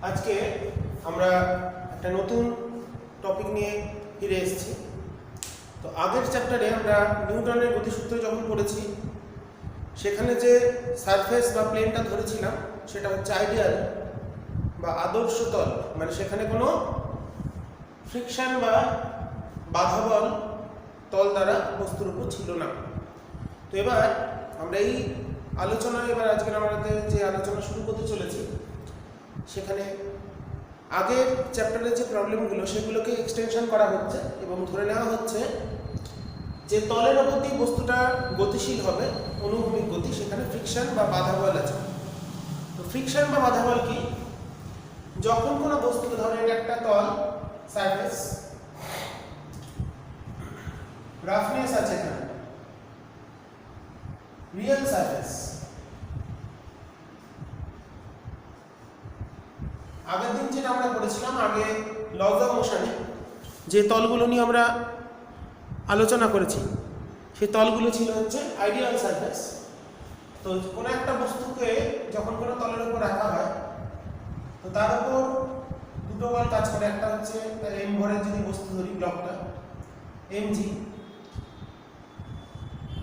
আজকে আমরা একটা নতুন টপিক নিয়ে ফিরে এসেছি। তো আগের চ্যাপ্টারে আমরা নিউটনের গতিসূত্র যখন পড়েছি, সেখানে যে সারফেস বা প্লেনটা ধরেছিলাম সেটা হচ্ছে আইডিয়াল বা আদর্শ তল, মানে সেখানে কোনো ফ্রিকশন বা বাধা বল তল দ্বারা বস্তুর উপর ছিল না। তো এবার আমরা এই আলোচনায় আজকের আমাদের যে আলোচনা শুরু করতে চলেছি, সেখানে আগের চ্যাপ্টারের যে প্রবলেমগুলো সেগুলোকে এক্সটেনশন করা হচ্ছে এবং ধরে নেওয়া হচ্ছে যে তলের ওপর দিয়ে বস্তুটা গতিশীল হবে, অনুভূমিক গতি, সেখানে ফ্রিকশন বা বাধা বল আছে। তো ফ্রিকশন বা বাধা বল কি? যখন কোনো বস্তু, ধরেন একটা তল সারফেস, রাফনেস আছে, এখানে রিয়েল সারফেস, আগের দিন যেটা আমরা পড়েছিলাম আগে লজ অফ মোশনে, যে তলগুলো নিয়ে আমরা আলোচনা করেছি, সেই তলগুলো ছিল হচ্ছে আইডিয়াল সারফেস। তো কোনো একটা বস্তুকে যখন কোনো তলের উপর রাখা হয়, তো তার উপর দুটো বল কাজ করে। একটা হচ্ছে এম ভরের যদি বস্তু ধরি, ব্লকটা mg,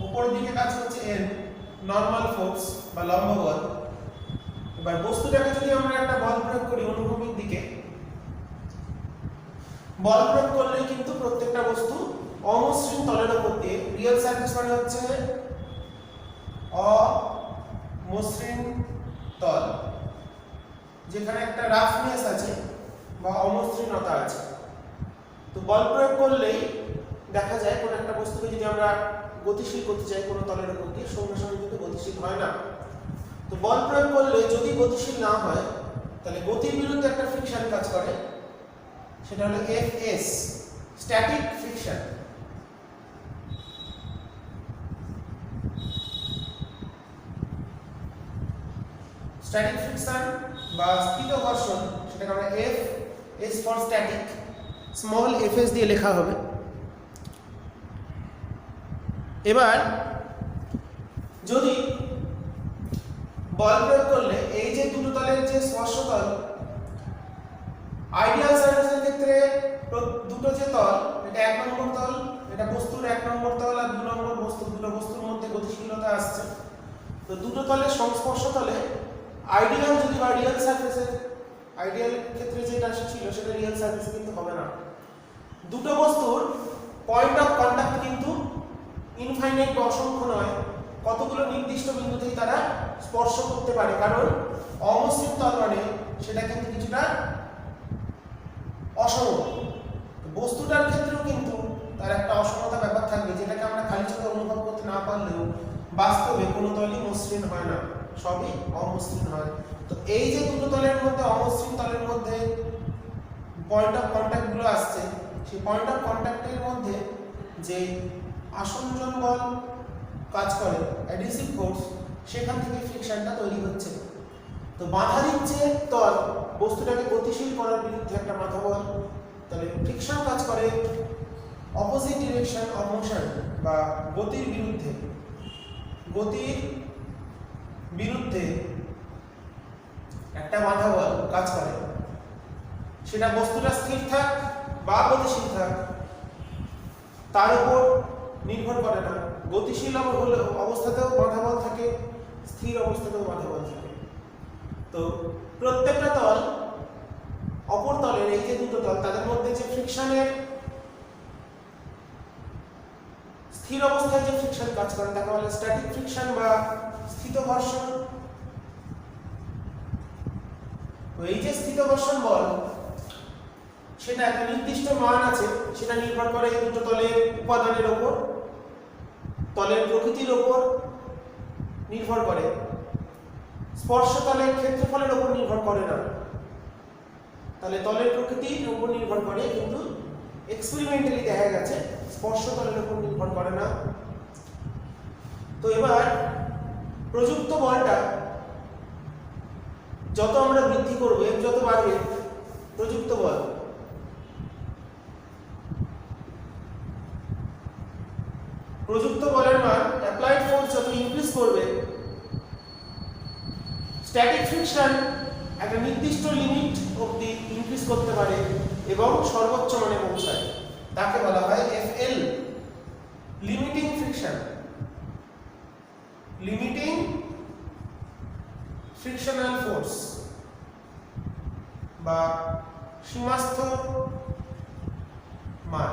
উপরের দিকে কাজ করছে n, নর্মাল ফোর্স বা লম্ব বল। এবার বস্তুটাকে যদি আমরা একটা বল প্রয়োগ করি অনুভূমিক দিকে, বল প্রয়োগ করলে কিন্তু প্রত্যেকটা বস্তু অমসৃণ তলের উপর দিয়ে, রিয়েল সারফেস মানে হচ্ছে অমসৃণ তল, যেখানে একটা রাফনেস আছে বা অমসৃণতা আছে। তো বল প্রয়োগ করলেই দেখা যায় কোনো একটা বস্তুকে যদি আমরা গতিশীল করতে চাই কোনো তলের উপর দিয়ে, সঙ্গে সঙ্গে কিন্তু গতিশীল হয় না। তো বল প্রয়োগ করলে যদি গতিশীল না হয়, তাহলে গতির বিরুদ্ধে একটা ফ্রিকশন কাজ করে, সেটা হলো Fs, static friction. Static friction বা স্থিত ঘর্ষণ, সেটাকে আমরা F for static, small fs দিয়ে লেখা হবে। এবার যদি বল প্রয়োগ করলে এই যে দুটো তলের যে স্পর্শতল, আইডিয়াল সারফেসের ক্ষেত্রে দুটো যে তল, এটা এক নম্বর তল, এটা বস্তুর এক নম্বর তল, আর দুই নম্বর বস্তু, দুটো বস্তুর মধ্যে গতিশীলতা আসছে। তো দুটো তলের সংস্পর্শ তলে আইডিয়াল যদি বা রিয়েল সারফেসের, আইডিয়াল ক্ষেত্রে যেটা ছিল সেটা রিয়েল সারফেসে কিন্তু হবে না। দুটো বস্তুর পয়েন্ট অফ কন্টাক্ট কিন্তু ইনফাইনাইট বা অসংখ্য নয়, কতগুলো নির্দিষ্ট বিন্দুতেই তারা স্পর্শ করতে পারে, কারণ অমসৃণ তল মানে সেটা কিন্তু কিছুটা অসম। বস্তুটার ক্ষেত্রেও কিন্তু তার একটা অসমতা ব্যাপার থাকবে, যেটাকে আমরা খালি চোখে অনুভব করতে না পারলেও বাস্তবে কোনো তলই মসৃণ হয় না, সবই অমসৃণ হয়। তো এই যে দুটো তলের মধ্যে, অমসৃণ তলের মধ্যে পয়েন্ট অফ কন্ট্যাক্ট গুলো আসছে, সেই পয়েন্ট অফ কন্ট্যাক্টের মধ্যে যে আসঞ্জন বল কাজ করে, অ্যাডিসিভ ফোর্স, সেখান থেকে ফ্রিকশনটা তৈরি হচ্ছে। তো বাধা দিচ্ছে তল বস্তুটাকে গতিশীল করার বিরুদ্ধে একটা বাধা বল, তাহলে ফ্রিকশন কাজ করে অপোজিট ডিরেকশন অফ মোশন বা গতির বিরুদ্ধে। গতির বিরুদ্ধে একটা বাধা বল কাজ করে, সেটা বস্তুটা স্থির থাক বা গতিশীল থাক তার উপর নির্ভর করে না। গতিশীল অবস্থাতেও বাধা বল থাকে, স্থির অবস্থাতেও বাধা বল থাকে। তো প্রত্যেকটা তল অপর তলের, এই যে দুটো তল, তাদের মধ্যে যে ফ্রিকশনের, স্থির অবস্থায় যে ফ্রিকশন কাজ করে তাকে বলে স্ট্যাটিক ফ্রিকশন বা স্থিত ঘর্ষণ। এই যে স্থিত ঘর্ষণ বল, সেটা একটা নির্দিষ্ট মান আছে, সেটা নির্ভর করে এই দুটো তলের উপাদানের উপর, তলের প্রকৃতির উপর নির্ভর করে, স্পর্শ তলের ক্ষেত্রফলের উপর নির্ভর করে না। তাহলে তলের প্রকৃতির উপর নির্ভর করে, কিন্তু এক্সপেরিমেন্টালি দেখা গেছে স্পর্শ তলের উপর নির্ভর করে না। তো এবার প্রযুক্ত বলটা যত আমরা বৃদ্ধি করব, যত বাড়বে প্রযুক্ত বল, প্রযুক্ত বলের মান, অ্যাপ্লাইড ফোর্স যত ইনক্রিজ করবে, স্ট্যাটিক ফ্রিকশন একটা নির্দিষ্ট লিমিট অবধি ইনক্রিজ করতে পারে এবং সর্বোচ্চ মানে পৌঁছায়, তাকে বলা হয় FL, limiting friction, limiting frictional force বা সীমাস্থ মান।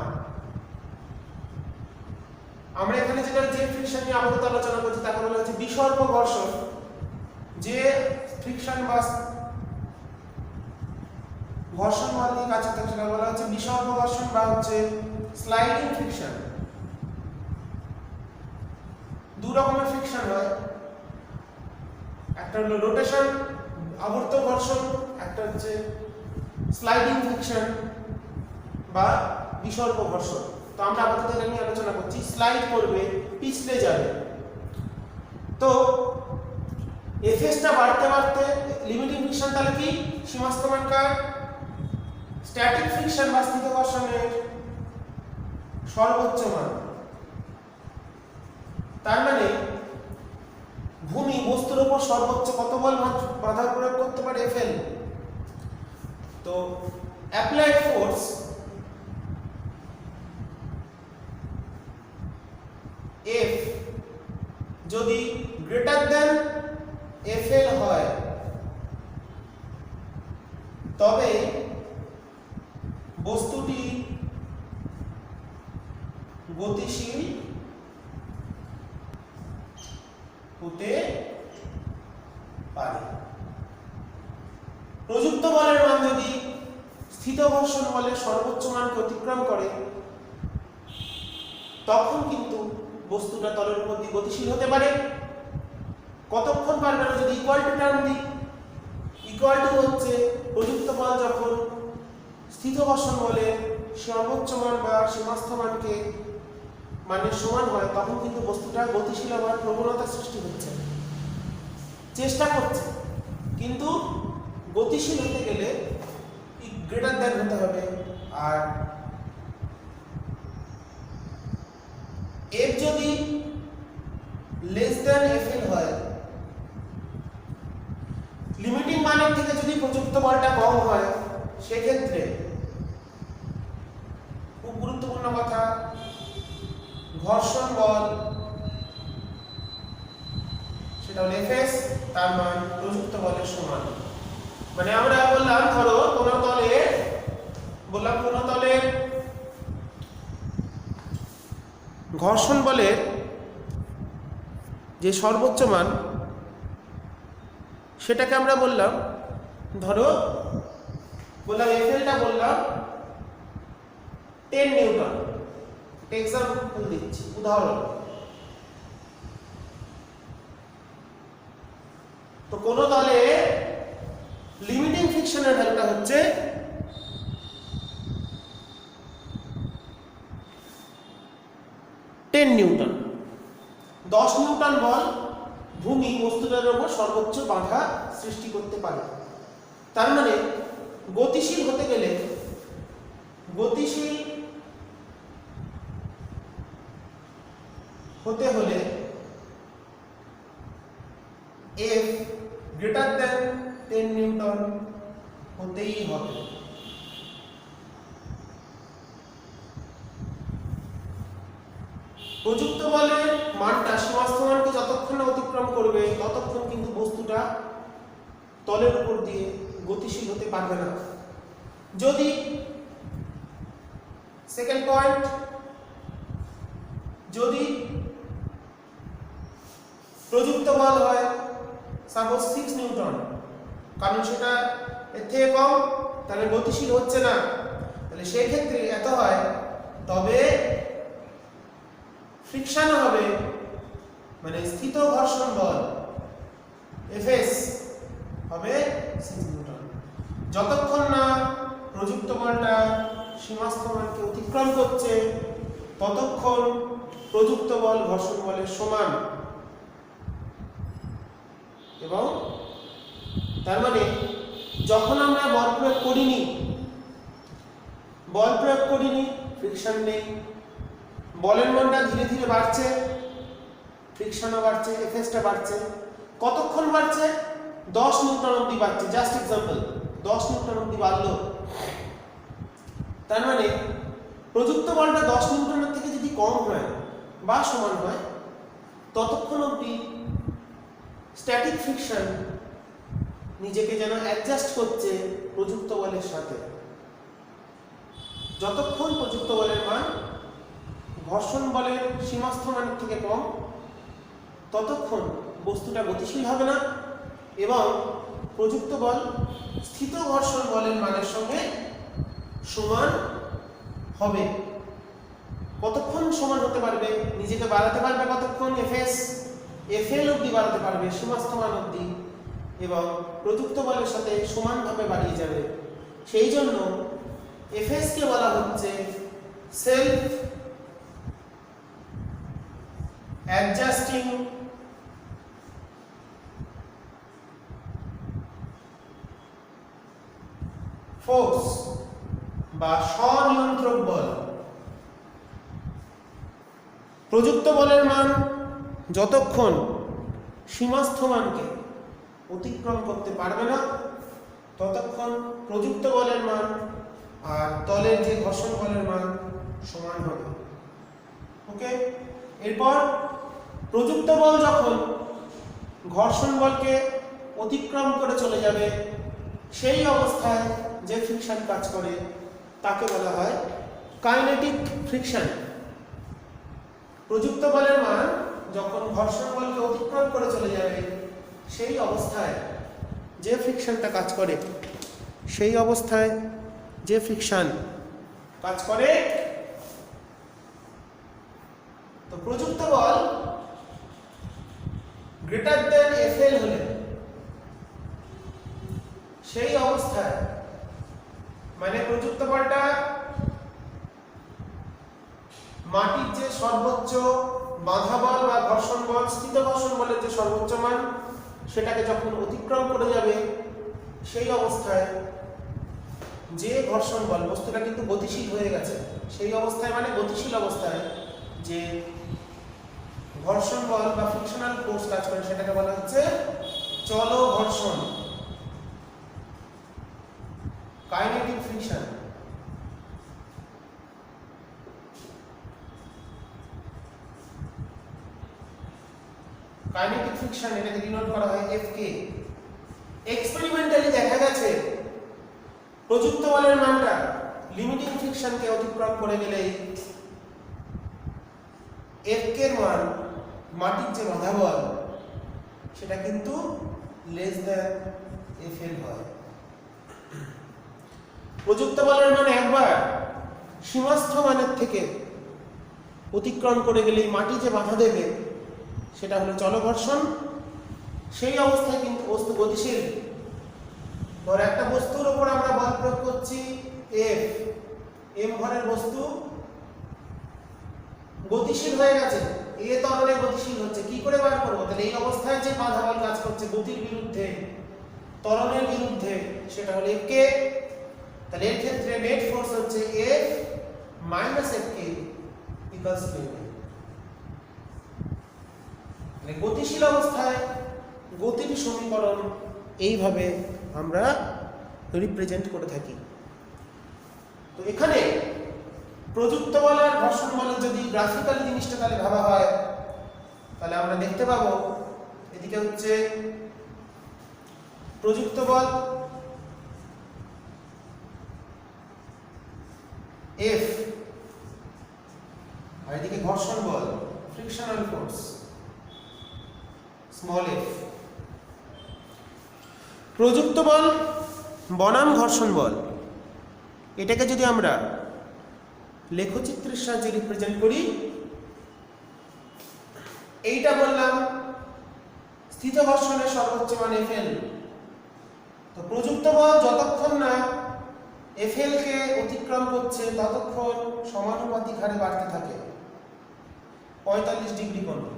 আমরা এখানে যেটা যে ফ্রিকশন নিয়ে আপাতত আলোচনা করছি তাকে বলা হচ্ছে বিসর্গ ঘর্ষণ। যে ফ্রিকশন বা ঘর্ষণ বল দিয়ে কাজ করতে সেটা বলা হচ্ছে বিসর্গ ঘর্ষণ বা হচ্ছে স্লাইডিং ফ্রিকশন। দু রকমের ফ্রিকশন হয়, একটা হলো রোটেশন আবর্ত ঘর্ষণ, একটা হচ্ছে স্লাইডিং ফ্রিকশন বা বিসর্গ ঘর্ষণ। তো আমরা আপাতত এটা নিয়ে আলোচনা করছি। স্লাইড করবে, পিছলে যাবে। তো এফএসটা বাড়তে বাড়তে লিমিটিং ফ্রিকশন তাহলে কি সীমাস্থ মানকার স্ট্যাটিক ফ্রিকশন বা স্থিত ঘর্ষণের সর্বোচ্চ মান। তার মানে ভূমি বস্তুর উপর সর্বোচ্চ কত বল বাধা প্রয়োগ করতে পারে এফএল। তো অ্যাপ্লাইড ফোর্স এফ যদি গ্রেটার দেন এফএল হয় তবে বস্তুটি গতিশীল হতে পারে। প্রযুক্ত বলের মান যদি স্থিত ঘর্ষণ বলের সর্বোচ্চ মানকে অতিক্রম করে তখন কিন্তু বস্তুটা তলের উপর দিয়ে গতিশীল হতে পারে। কতক্ষণ পারবে না, যদি ইকুয়াল টু টার্ম দিই, ইকুয়াল টু হচ্ছে প্রযুক্ত বল যখন স্থিত ঘর্ষণ বলের সর্বোচ্চ মান বা সীমাস্থ মানকে মানের সমান হয় তখন কিন্তু বস্তুটা গতিশীল হওয়ার প্রবণতা সৃষ্টি হচ্ছে, চেষ্টা করছে। কিন্তু গতিশীল হতে গেলে গ্রেটার দ্যান হতে হবে। আর এফ যদি লেস দ্যান এফএল হয়, লিমিটিং মানের থেকে যদি প্রযুক্ত বলটা কম হয় সেক্ষেত্রে খুব গুরুত্বপূর্ণ কথা, ঘর্ষণ বল সেটা হলো এফএস, তার মান প্রযুক্ত বলের সমান। মানে আমরা বললাম ধরো কোন তলে ঘর্ষণ বলের যে সর্বোচ্চ মান সেটাকে আমরা বললাম, ধরো বললাম এফএলটা বললাম 10 নিউটন। এক্সাম্পল দিচ্ছি, উদাহরণ। তো কোন তলে লিমিটিং ফ্রিকশনের ভ্যালুটা হচ্ছে 10 নিউটন। 10 নিউটন বল ভূমি বস্তুটার উপর সর্বোচ্চ বাধা সৃষ্টি করতে পারে। তার মানে গতিশীল হতে গেলে, গতিশীল হতে হলে এফ গ্রেটার দেন 10 নিউটন হতেই হবে। প্রযুক্ত বলের মানটা সীমাস্থ মানকে যতক্ষণ না অতিক্রম করবে ততক্ষণ কিন্তু বস্তুটা তলের উপর দিয়ে গতিশীল হতে পারবে না। যদি সেকেন্ড পয়েন্ট, যদি প্রযুক্ত বল হয় সাপোজ 6 নিউটন, কারণ সেটা এর থেকে কম, তাহলে গতিশীল হচ্ছে না, তাহলে সেই ক্ষেত্রে এত হয় তবে ফ্রিকশন হবে, মানে স্থিত ঘর্ষণ বল এফএস হবে 6 নিউটন। যতক্ষণ না প্রযুক্ত বলটা সীমাস্থ মানকে অতিক্রম করছে ততক্ষণ প্রযুক্ত বল ঘর্ষণ বলের সমান। এবং তার মানে যখন আমরা বল প্রয়োগ করিনি ফ্রিকশন নেই, বলের মানটা ধীরে ধীরে বাড়ছে, ফ্রিকশনও বাড়ছে, এফএসটা বাড়ছে। কতক্ষণ বাড়ছে? 10 নিউটন অবধি বাড়ছে, জাস্ট এক্সাম্পল 10 নিউটন অবধি বাড়লো, তার মানে প্রযুক্ত বলটা 10 নিউটনের থেকে যদি কম হয় বা সমান হয় ততক্ষণ অবধি স্ট্যাটিক ফ্রিকশন নিজেকে যেন অ্যাডজাস্ট করছে প্রযুক্ত বলের সাথে। যতক্ষণ প্রযুক্ত বলের মান ঘর্ষণ বলের সীমাস্থ মানের থেকে কম ততক্ষণ বস্তুটা গতিশীল হবে না এবং প্রযুক্ত বল স্থিত ঘর্ষণ বলের মানের সঙ্গে সমান হবে। কতক্ষণ সমান হতে পারবে, নিজেকে বাড়াতে পারবে কতক্ষণ, এফএল অবধি বাড়াতে পারবে সীমাস্থ মান অবধি এবং প্রযুক্ত বলের সাথে সমানভাবে বাড়িয়ে যাবে। সেই জন্য এফএস কে বলা হচ্ছে সেলফ অ্যাডজাস্টিং ফোর্স বা স্বনিয়ন্ত্রক বল। প্রযুক্ত বলের মান যতক্ষণ সীমাস্থ মানকে অতিক্রম করতে পারবে না ততক্ষণ প্রযুক্ত বলের মান আর তলের যে ঘর্ষণ বলের মান সমান হবে। ওকে, এরপর প্রযুক্ত বল যখন ঘর্ষণ বলকে অতিক্রম করে চলে যাবে সেই অবস্থায় যে ফ্রিকশন কাজ করে তাকে বলা হয় কাইনেটিক ফ্রিকশন। প্রযুক্ত বলের মান যখন ঘর্ষণ বলকে অতিক্রম করে চলে যাবে সেই অবস্থায় যে ফ্রিকশনটা কাজ করে সেই অবস্থায় যে ফ্রিকশন কাজ করে তো প্রযুক্ত বল গ্রেটার দেন এফএল হলে সেই অবস্থায় মানে প্রযুক্ত বলটা মাটির যে সর্বোচ্চ বাধা বল বা ঘর্ষণ বল স্থিত ঘর্ষণ বলের যে সর্বোচ্চ মান সেটাকে যখন অতিক্রম করে যাবে সেই অবস্থায় যে ঘর্ষণ বল, বস্তুটা কিন্তু গতিশীল হয়ে গেছে, সেই অবস্থায় মানে গতিশীল অবস্থায় যে ঘর্ষণ বল বা ফ্রিকশনাল ফোর্স কাজ করে সেটাকে বলা হচ্ছে চল ঘর্ষণ, কাইনেটিক ফ্রিকশন। কাইনেটিক ফ্রিকশন এটাকে ডিনোট করা হয় এফকে। এক্সপেরিমেন্টালি দেখা গেছে প্রযুক্ত বলের মানটা লিমিটিং ফ্রিকশনকে অতিক্রম করে গেলেই এফকে এর মান মাটির যে বাধা বল সেটা কিন্তু লেস দ্যান এফএল হয়। প্রযুক্ত বলের মান একবার সীমাস্থ মানের থেকে অতিক্রম করে গেলেই মাটি যে বাধা দেবে সেটা হলো চলঘর্ষণ। সেই অবস্থায় কিন্তু বস্তু গতিশীল। ধর একটা বস্তুর উপর আমরা বল প্রয়োগ করছি এম ভরের বস্তু গতিশীল হয়ে গেছে, এ তরলে গতিশীল হচ্ছে, কি করে বার করবো? তাহলে এই অবস্থায় যে বাধা বল কাজ করছে গতির বিরুদ্ধে, ত্বরণের বিরুদ্ধে, সেটা হলো কে। তাহলে এর ক্ষেত্রে নেট ফোর্স হচ্ছে F minus Fk equals to m। মানে গতিশীল অবস্থায় গতির সমীকরণ এইভাবে আমরা রিপ্রেজেন্ট করে থাকি। তো এখানে প্রযুক্ত বল আর ঘর্ষণ বলের যদি গ্রাফিক্যাল জিনিসটা তাহলে ভাবা হয় তাহলে আমরা দেখতে পাবো এদিকে হচ্ছে প্রযুক্ত বল F আর এদিকে ঘর্ষণ বল ফ্রিকশনাল ফোর্স স্মল f। প্রযুক্ত বল বনাম ঘর্ষণ বল এটাকে যদি আমরা লেখচিত্রের সাহায্যে রিপ্রেজেন্ট করি, এইটা বললাম স্থিত ঘর্ষণের সর্বোচ্চ মান Fl। তো প্রযুক্ত বল যতক্ষণ না Fl কে অতিক্রম করছে ততক্ষণ সমানুপাতিক হারে বাড়তে থাকে 45 ডিগ্রি কোণে।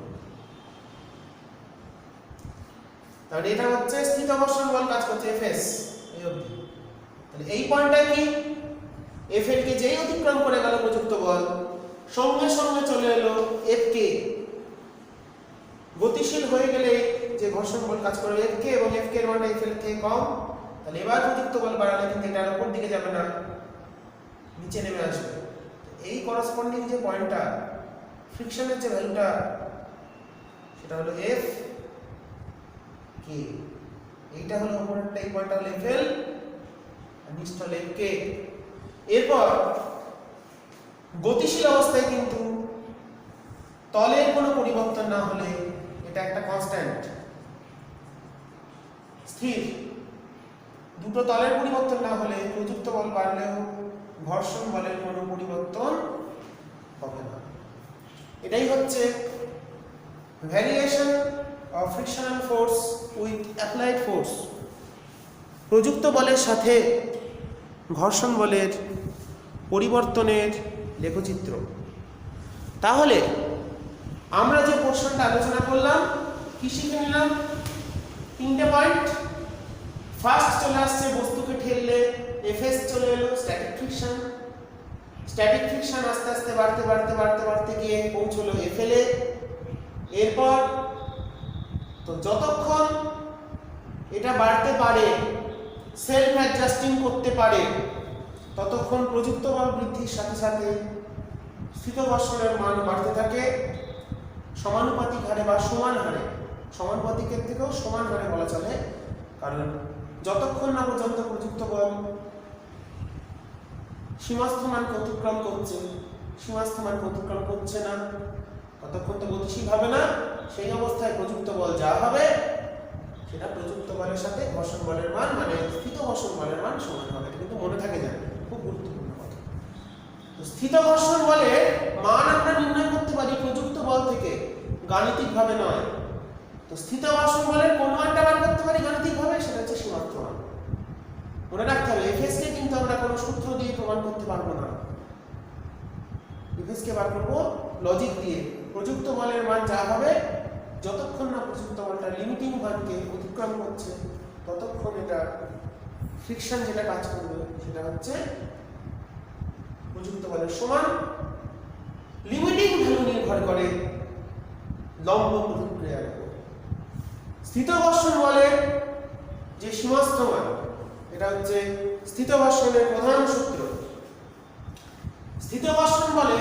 তাহলে এটা হচ্ছে স্থিত ঘর্ষণ বল কাজ করছে Fs এই অবধি। তাহলে এই পয়েন্টটাই কি Fl কে যেই অতিক্রম করে গেল প্রযুক্ত বল সঙ্গে সঙ্গে চলে এলো Fk। গতিশীল হয়ে গেলে যে যে ঘর্ষণ বল কাজ করবে Fk এবং Fk এর মানটা Fl এর থেকে কম, তাহলে এবার প্রযুক্ত বল বাড়ালে কিন্তু এটা উপর দিকে যাবে না, নিচে নেমে আসবে। এই করসপন্ডিং যে পয়েন্টটা ফ্রিকশনের যে ভ্যালুটা সেটা হলো F K, এইটা হলো উপরেরটা, এই পয়েন্টটা হলো Fl আর নিচটা হলো K। এরপর গতিশীল অবস্থায় কিন্তু তলের কোনো পরিবর্তন না হলে এটা একটা কনস্ট্যান্ট স্থির, দুটো তলের পরিবর্তন না হলে প্রযুক্ত বল বাড়লেও ঘর্ষণ বলের কোনো পরিবর্তন হবে না। এটাই হচ্ছে variation of frictional force with applied force, প্রযুক্ত বলের সাথে ঘর্ষণ বলের পরিবর্তনের লেখচিত্র। তাহলে আমরা যে পোর্শনটা আলোচনা করলাম কি শিখে নিলাম? তিনটে পয়েন্ট। ফার্স্ট চলে আসছে বস্তুকে ঠেললে Fs চলে এলো স্ট্যাটিক ফ্রিকশন, স্ট্যাটিক ফ্রিকশন আস্তে আস্তে বাড়তে বাড়তে বাড়তে বাড়তে গিয়ে পৌঁছলো Fl এ। এরপর তো যতক্ষণ এটা বাড়তে পারে, সেলফ অ্যাডজাস্টিং করতে পারে, ততক্ষণ প্রযুক্ত বল বৃদ্ধির সাথে সাথে স্থিত ঘর্ষণের মান বাড়তে থাকে সমানুপাতিক হারে বা সমান হারে। সমানুপাতিকের থেকেও সমান হারে বলা চলে, কারণ যতক্ষণ না পর্যন্ত প্রযুক্ত বল সীমাস্থ মানকে অতিক্রম করছে, সীমাস্থ মানকে অতিক্রম করছে না, ততক্ষণ তো গতিশীল হবে না। সেই অবস্থায় প্রযুক্ত বল যা হবে সেটা প্রযুক্ত বলের সাথে ঘর্ষণ বলের মান মানে স্থিত ঘর্ষণ বলের মান সমান হবে। এটা কিন্তু মনে থাকে যাবে, খুব গুরুত্বপূর্ণ কথা। তো স্থিত ঘর্ষণ বলের মান আমরা নির্ণয় করতে পারি প্রযুক্ত বল থেকে, গাণিতিকভাবে নয়। তো স্থিত ঘর্ষণ বলের কোন মানটা বার করতে পারি গাণিতিকভাবে, সেটা হচ্ছে সীমাস্থ মান। মনে রাখতে হবে Fs কে কিন্তু আমরা কোনো সূত্র দিয়ে প্রমাণ করতে পারবো না, Fs কে বার করবো লজিক দিয়ে। প্রযুক্ত বলের মান যা হবে, যতক্ষণ না প্রযুক্ত বলটা লিমিটিং মানকে অতিক্রম করছে ততক্ষণ এটা ফ্রিকশন যেটা কাজ করবে সেটা হচ্ছে প্রযুক্ত বলের সমান। লিমিটিং ভ্যালু নির্ভর করে লম্ব প্রতিক্রিয়ার উপর। স্থিত ঘর্ষণ বলের যে সীমাস্থ মান, এটা হচ্ছে স্থিত ঘর্ষণের প্রধান সূত্র। স্থিত ঘর্ষণ বলে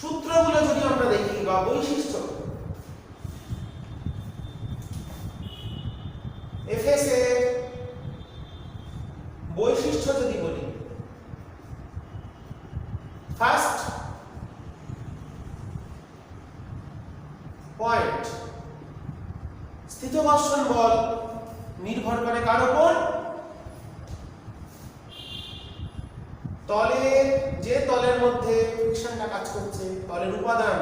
সূত্রগুলো যদি আমরা দেখি বা বৈশিষ্ট্য, Fs এর বৈশিষ্ট্য যদি বলি, ফার্স্ট পয়েন্ট, স্থিত ঘর্ষণ বল নির্ভর করে কার উপর? তলের, যে তলের মধ্যে ফ্রিকশনটা কাজ করছে, তলের উপাদান,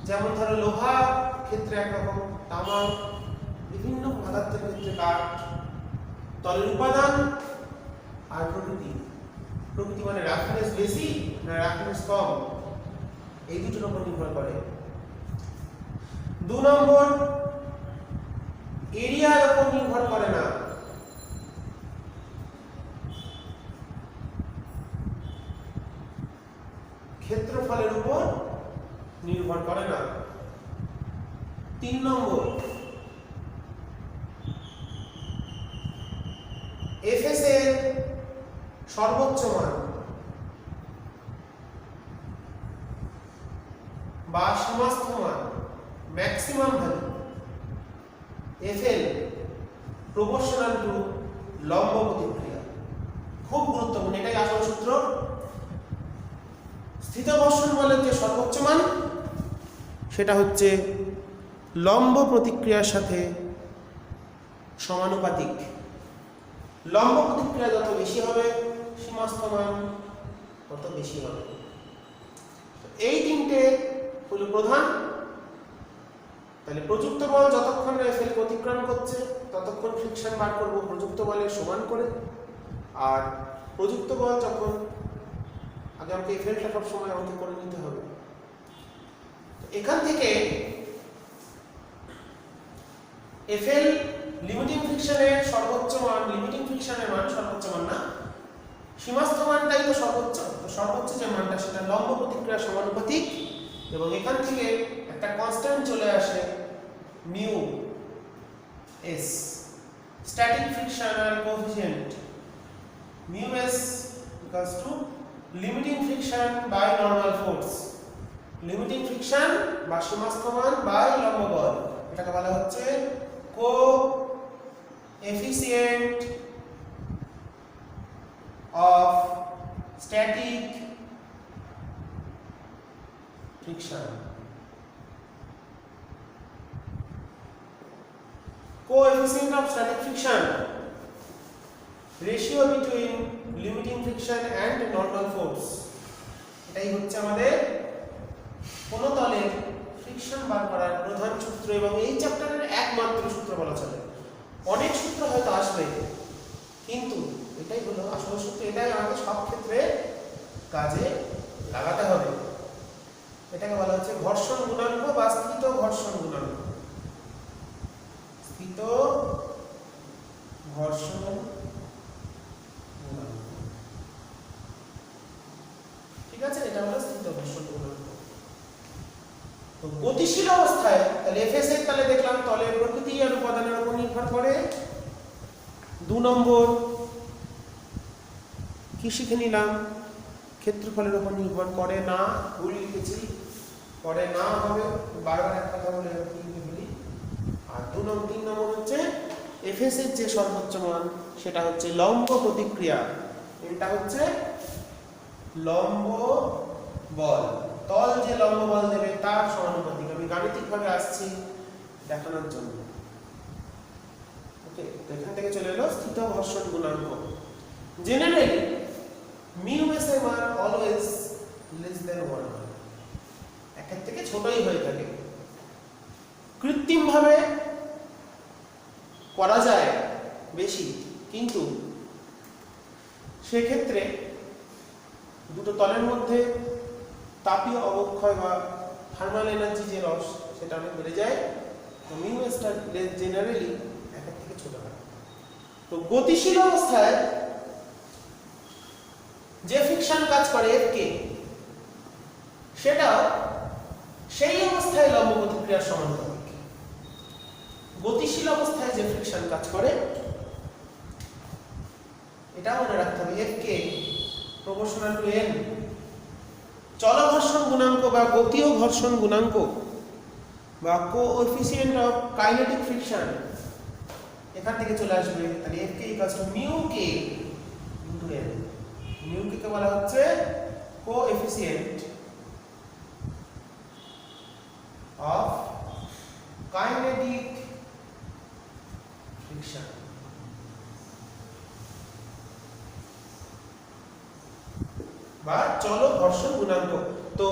যেমন ধরো লোহা ক্ষেত্রে একরকম, তামা, বিভিন্ন পদার্থের ক্ষেত্রে কাঠ। তলের উপাদান আর প্রকৃতি, প্রকৃতি মানে রাফনেস বেশি না রাফনেস কম, এই দুটোর উপর নির্ভর করে। 2 নম্বর, এরিয়ার উপর নির্ভর করে না, ক্ষেত্রফলের উপর নির্ভর করে না। 3 নম্বর, Fs এর সর্বোচ্চ মান বা সীমাস্থ মান, maximum value, Fl proportional to লম্ব প্রতিক্রিয়া। খুব গুরুত্বপূর্ণ, এটাই আসল সূত্র। স্থিত ঘর্ষণ বলের যে সর্বোচ্চ মান সেটা হচ্ছে লম্ব প্রতিক্রিয়ার সাথে সমানুপাতিক। লম্ব প্রতিক্রিয়া যত বেশি হবে, সীমাস্থ মান তত বেশি হবে। এই তিনটে হলো প্রধান। তাহলে প্রযুক্ত বল যতক্ষণ Fl অতিক্রম করছে ততক্ষণ ফ্রিকশন বার করব প্রযুক্ত বলের সমান করে, আর প্রযুক্ত বল যখন, আগে আমাকে Flটা সব সময় আমাকে করে নিতে হবে। এখান থেকে Fl লিমিটিং ফ্রিকশনের সর্বোচ্চ মান, লিমিটিং ফ্রিকশনের মান সর্বোচ্চ মান না, সীমাস্থ মানটাই তো সর্বোচ্চ। তো সর্বোচ্চ যে মানটা সেটা লম্ব প্রতিক্রিয়ার সমানুপাতিক, এবং এখান থেকে একটা কনস্ট্যান্ট চলে আসে mu s, static friction and coefficient mu s equals to limiting friction by normal force, limiting friction বা সীমাস্থমান by লম্ব বল, এটাকে বলা হচ্ছে coefficient of static friction. Coefficient of static friction, ratio between limiting friction and normal force, এটাই হচ্ছে আমাদের কোন তলের ফ্রিকশন বার করার প্রধান সূত্র এবং এই চ্যাপ্টারের একমাত্র সূত্র বলা চলে। অনেক সূত্র হয়তো আসবে, কিন্তু এটাই হলো আসল সূত্র, এটাই আমাদের সব ক্ষেত্রে কাজে লাগাতে হবে। এটাকে বলা হচ্ছে ঘর্ষণ গুণাঙ্ক বা স্থিত ঘর্ষণ গুণাঙ্ক, স্থিত ঘর্ষণ গুণাঙ্ক, ঠিক আছে, এটা হলো স্থিত ঘর্ষণ গুণাঙ্ক। তো গতিশীল অবস্থায় তাহলে এফএস এর তাহলে দেখলাম তলের প্রকৃতি আর উপাদানের উপর নির্ভর করে। 2 নম্বর কি শিখে নিলাম, ক্ষেত্রফলের উপর নির্ভর করে না, ভুল লিখেছি, করে না হবে, বারবার এক কথা বলে বলি। আর 3 নম্বর হচ্ছে এফএস এর যে সর্বোচ্চ মান সেটা হচ্ছে লম্ব প্রতিক্রিয়া, এটা হচ্ছে লম্ব বল, তল যে লম্ব বল দেবে তার সমানুপাতিক। আমি গাণিতিকভাবে আসছি দেখানোর জন্য। ওকে, তো এখান থেকে চলে এলো স্থিত ঘর্ষণ গুণাঙ্ক। জেনারেলি মিউ এস এর মান অলওয়েজ লেস দ্যান 1, একের থেকে ছোটই হয়ে থাকে। কৃত্রিমভাবে করা যায় বেশি, কিন্তু সেক্ষেত্রে দুটো তলের মধ্যে তাপীয় অবক্ষয় বা থার্মাল এনার্জি যে লস সেটা অনেক বেড়ে যায়। তো মিউ এসটা জেনারেলি একের থেকে ছোট হয়। তো গতিশীল অবস্থায় যে ফ্রিকশন কাজ করে এফ কে, সেটাও সেই অবস্থায় লম্ব প্রতিক্রিয়ার সমানুপাতিক। গতিশীল অবস্থায় যে ফ্রিকশন কাজ করে এটা মনে রাখতে হবে, F K proportional to N. চল ঘর্ষণ গুণাঙ্ক বা গতীয় ঘর্ষণ গুণাঙ্ক বা কোএফিসিয়েন্ট অফ কাইনেটিক ফ্রিকশন এখান থেকে চলে আসবে। তাহলে F K equals to mu K into N. Mu K কে বলা হচ্ছে কোএফিসিয়েন্ট অফ কাইনেটিক ফ্রিকশন বা চল ঘর্ষণ গুণাঙ্ক। তো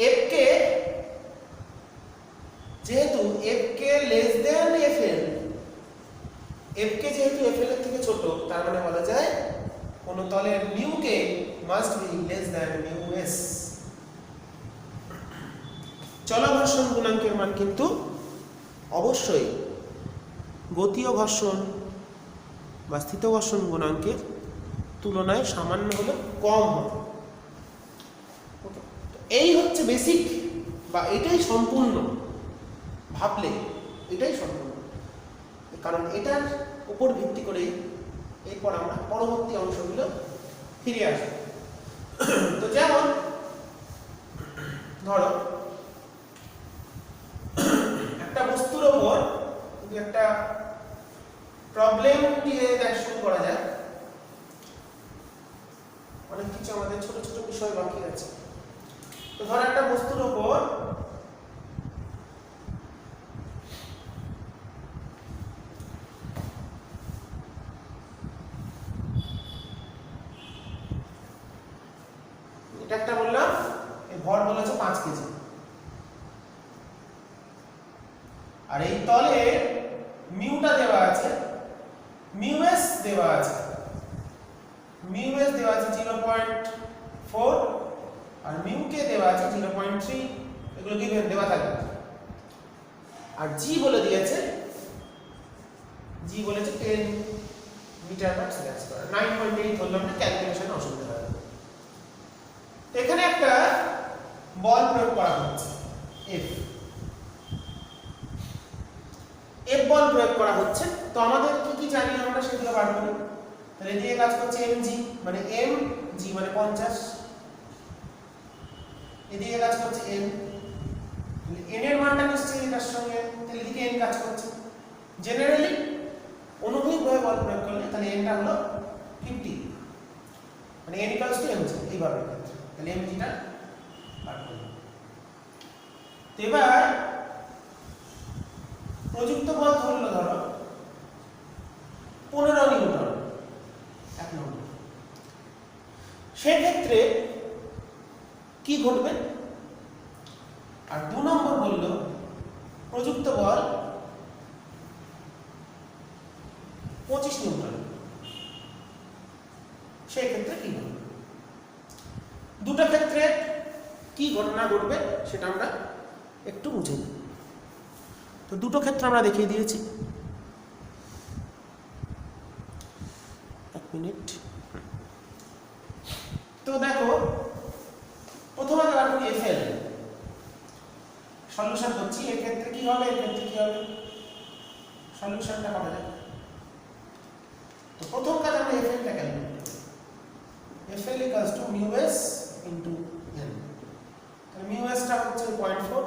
এফ কে যেহেতু F K less than F L, F K যেহেতু এফ এল এর থেকে ছোট, তার মানে বলা যায় কোন তলের mu K must be less than mu S. চল ঘর্ষণ গুণাঙ্কের মান কিন্তু অবশ্যই গতীয় ঘর্ষণ বা স্থিত ঘর্ষণ গুণাঙ্কের তুলনায় সামান্য হলে কম হবে। এই হচ্ছে বেসিক, বা এটাই সম্পূর্ণ, ভাবলে এটাই সম্পূর্ণ, কারণ এটার উপর ভিত্তি করেই এরপর আমরা পরবর্তী অংশগুলো ফিরে আসবো। তো যেমন ধরো একটা বস্তুর ওপর যদি একটা প্রবলেম দিয়ে শুরু করা যায়, অনেক কিছু আমাদের ছোট ছোট বিষয় বাকি আছে। তো ধর একটা বস্তুর উপর এটা একটা বললাম, এই ভর বলেছে 5 কেজি, আর এই তলে মিউটা দেওয়া আছে, মিউ এস দেওয়া আছে, মিউ এস দেওয়া আছে 0.4 আর মিউ কে দেওয়া আছে 0.3, এগুলো গিভেন দেওয়া থাকবে। আর জি বলে দিয়েছে, জি বলেছে 10 মিটার পার সেকেন্ড স্কয়ার, 9.8 ধরলাম না, ক্যালকুলেশনে অসুবিধা হবে। তো এখানে একটা বল প্রয়োগ করা হচ্ছে এফ, বল প্রয়োগ করা হচ্ছে। তো আমাদের কি কি জানি আমরা সেগুলো বার করি। তাহলে এদিকে কাজ করছে mg, মানে mg মানে 50, এদিকে কাজ করছে n, n এর মানটা নিশ্চয়ই এটার সঙ্গে, তাহলে এদিকে n কাজ করছে। জেনারেলি অনুভূমিকভাবে বল প্রয়োগ করলে তাহলে n টা হলো 50, মানে n ইকুয়ালস টু mg, এইভাবে। তাহলে mg টা বার করলাম। তো এবার প্রযুক্ত বল ধরলো ধরো 15 নিউটন, 1 নম্বর। সেক্ষেত্রে কি ঘটবে? আর 2 নম্বর বললো প্রযুক্ত বল 25 নিউটন, সেই ক্ষেত্রে কি ঘটবে? দুটো ক্ষেত্রে কি ঘটনা ঘটবে সেটা আমরা একটু বুঝে নিই। তো দুটো ক্ষেত্রে আমরা দেখিয়ে দিয়েছি। 1 মিনিট। তো দেখো প্রথমে বার করি এফএল, সলিউশন করছি। এর ক্ষেত্রে কি হবে, এর ক্ষেত্রে কি হবে, সলিউশনটা করা যাবে। তো প্রথম কাজ আমরা এফএল টা ক্যালকুলেট করব। FL equals to mu S into N. তাহলে মিউ এস টা হচ্ছে 0.4,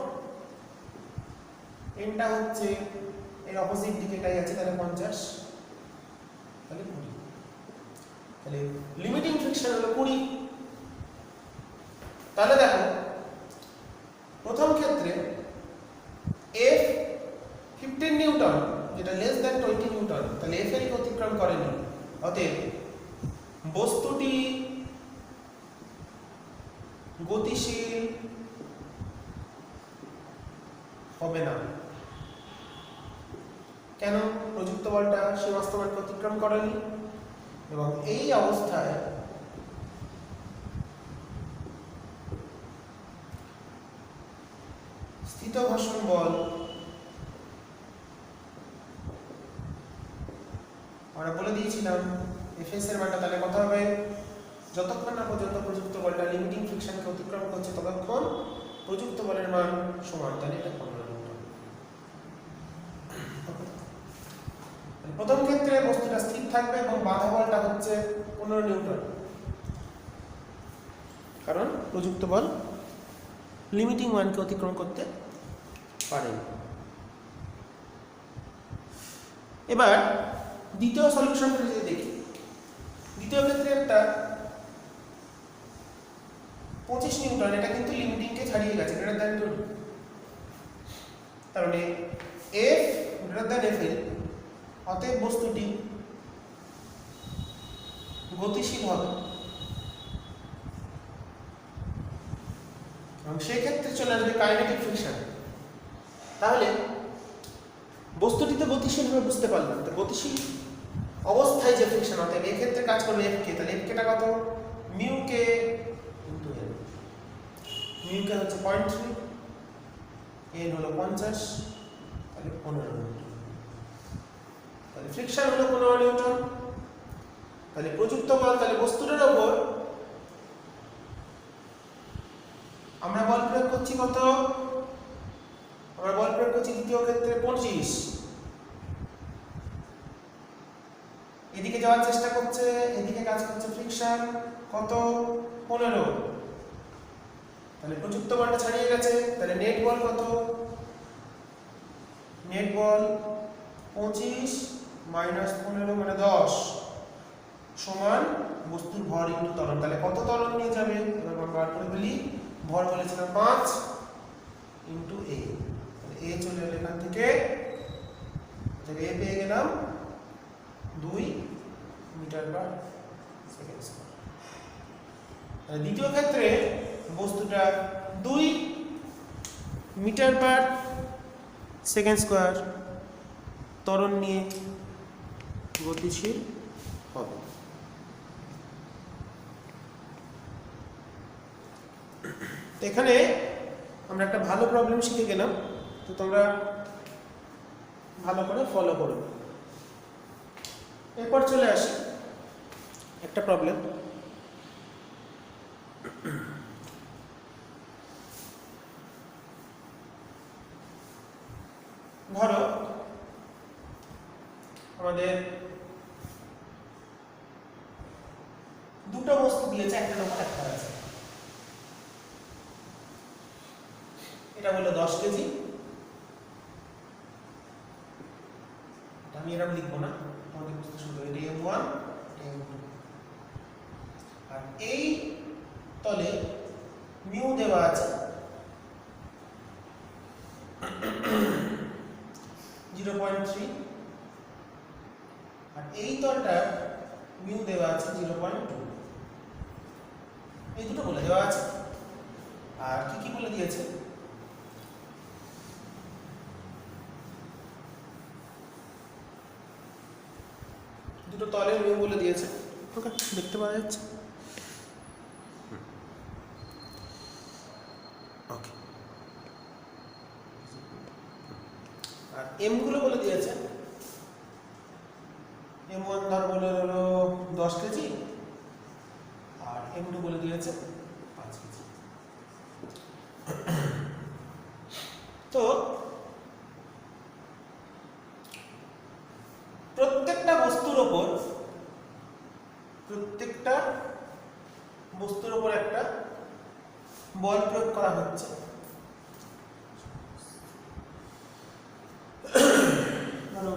এন টা হচ্ছে এর অপোজিট দিকে এটাই আছে, তাহলে 50, তাহলে 20। তাহলে লিমিটিং ফ্রিকশন হলো 20। তাহলে দেখো প্রথম ক্ষেত্রে এফ 15 নিউটন, যেটা লেস দ্যান 20 নিউটন, তাহলে এফ এর অতিক্রম করেনি। অতএব বস্তুটি গতিশীল হবে না। কেন? প্রযুক্ত বলটা সীমাস্থ মানকে অতিক্রম করেনি, এবং এই অবস্থায় স্থিত ঘর্ষণ বল আমরা বলে দিয়েছিলাম এফএস এর মানটা তাহলে কত হবে? যতক্ষণ না পর্যন্ত প্রযুক্ত বলটা লিমিটিং ফ্রিকশনকে অতিক্রম করছে ততক্ষণ প্রযুক্ত বলের মান সমান, তাহলে এটা 15 নিউটন। প্রথম ক্ষেত্রে বস্তুটা স্থির থাকবে এবং বাধা বলটা হচ্ছে 15 নিউটন, কারণ প্রযুক্ত বল লিমিটিং মানকে অতিক্রম করতে পারে। এবার দ্বিতীয় সলিউশনটা যদি দেখি, দ্বিতীয় ক্ষেত্রে একটা 25 নিউটন, এটা কিন্তু লিমিটিংকে ছাড়িয়ে গেছে, গ্রেটার দ্যান 2, তার মানে এফ গ্রেটার দ্যান এফএল, অতএব বস্তুটি গতিশীল হবে, এবং সেই ক্ষেত্রে চলে আসবে কাইনেটিক ফ্রিকশন। তাহলে বস্তুটি তো গতিশীল হবে বুঝতে পারলাম, তো গতিশীল অবস্থায় যে ফ্রিকশন, অতএব এই ক্ষেত্রে কাজ করবে এফ কে, তাহলে এফ কেটা কত? Mu K into N. Mu কে হচ্ছে 0.3, এন হলো 50, তাহলে 15 নিউটন। তাহলে ফ্রিকশন হলো 15 নিউটন। তাহলে প্রযুক্ত বল, তাহলে বস্তুটার উপর আমরা বল প্রয়োগ করছি কত? আমরা বল প্রয়োগ করছি দ্বিতীয় ক্ষেত্রে 25, এদিকে যাওয়ার চেষ্টা করছে, এদিকে কাজ করছে ফ্রিকশন কত? 15। তাহলে প্রযুক্ত বলটা ছাড়িয়ে গেছে, তাহলে নেট বল কত? নেট বল 25 মাইনাস 15 মানে 10 সমান বস্তুর ভর ইনটু ত্বরণ। তাহলে কত ত্বরণ নিয়ে যাবে? এবার আমরা বার করে বলি, ভর বলেছিলাম 5 ইনটু এ, তাহলে এ চলে এলো এখান থেকে, তাহলে এ পেয়ে গেলাম 2 মিটার পার সেকেন্ড স্কয়ার। তাহলে দ্বিতীয় ক্ষেত্রে বস্তুটা 2 মিটার পার সেকেন্ড স্কয়ার ত্বরণ নিয়ে গতিশীল হবে। এখানে আমরা একটা ভালো প্রবলেম শিখে গেলাম, তো তোমরা ভালো করে ফলো করো। এরপর চলে আসি একটা প্রবলেম। ধরো আমাদের দুটো বস্তু দিয়েছে, একটার উপর একটা আছে। এটা হলো 10 কেজি, আমি এরকম লিখবো না, তোমাদের বুঝতে শুরু হবে। এটা M1, এটা M2, আর এই তলে মিউ দেওয়া আছে 0.3, আর এই তলটার মিউ দেওয়া আছে 0.2। এই দুটো বলে দেওয়া আছে। আর কি কি বলে দিয়েছে? দুটো তলের মিউ বলে দিয়েছে। ওকে, দেখতে পাওয়া যাচ্ছে। ওকে, আর এম গুলো বলে দিয়েছে। M1 ধর বলে হলো 10 কেজি, আর M2 বলে দিয়েছে 5 কেজি। তো প্রত্যেকটা বস্তুর ওপর একটা বল প্রয়োগ করা হচ্ছে। ধরো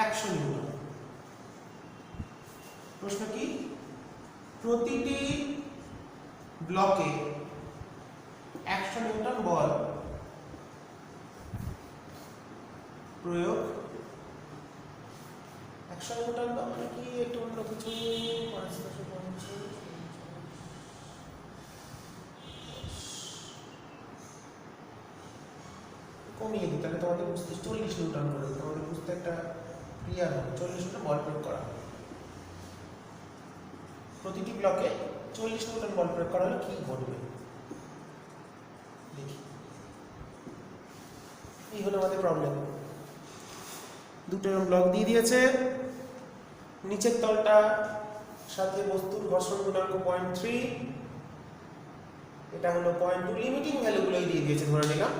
100 নিউটন। প্রশ্ন কি? প্রতিটি ব্লকে 100 নিউটন বল প্রয়োগ। 100 নিউটন মানে কি? একটু অন্য কিছু, কমিয়ে দিই, তাহলে তোমাদের বুঝতে 40 নিউটন করে দিই, তোমাদের বুঝতে একটা ক্লিয়ার হবে। 40 নিউটন বল প্রয়োগ করা হবে প্রতিটি ব্লকে। 40 নিউটন বল প্রয়োগ করা হলে কি ঘটবে দেখি। এই হলো আমাদের প্রবলেম। দুটো ব্লক দিয়ে দিয়েছে, নিচের তলটা সাথে বস্তুর ঘর্ষণ গুণাঙ্ক 0.3, এটা হলো 0.2, লিমিটিং ভ্যালুগুলোই দিয়ে দিয়েছে ধরে নিলাম।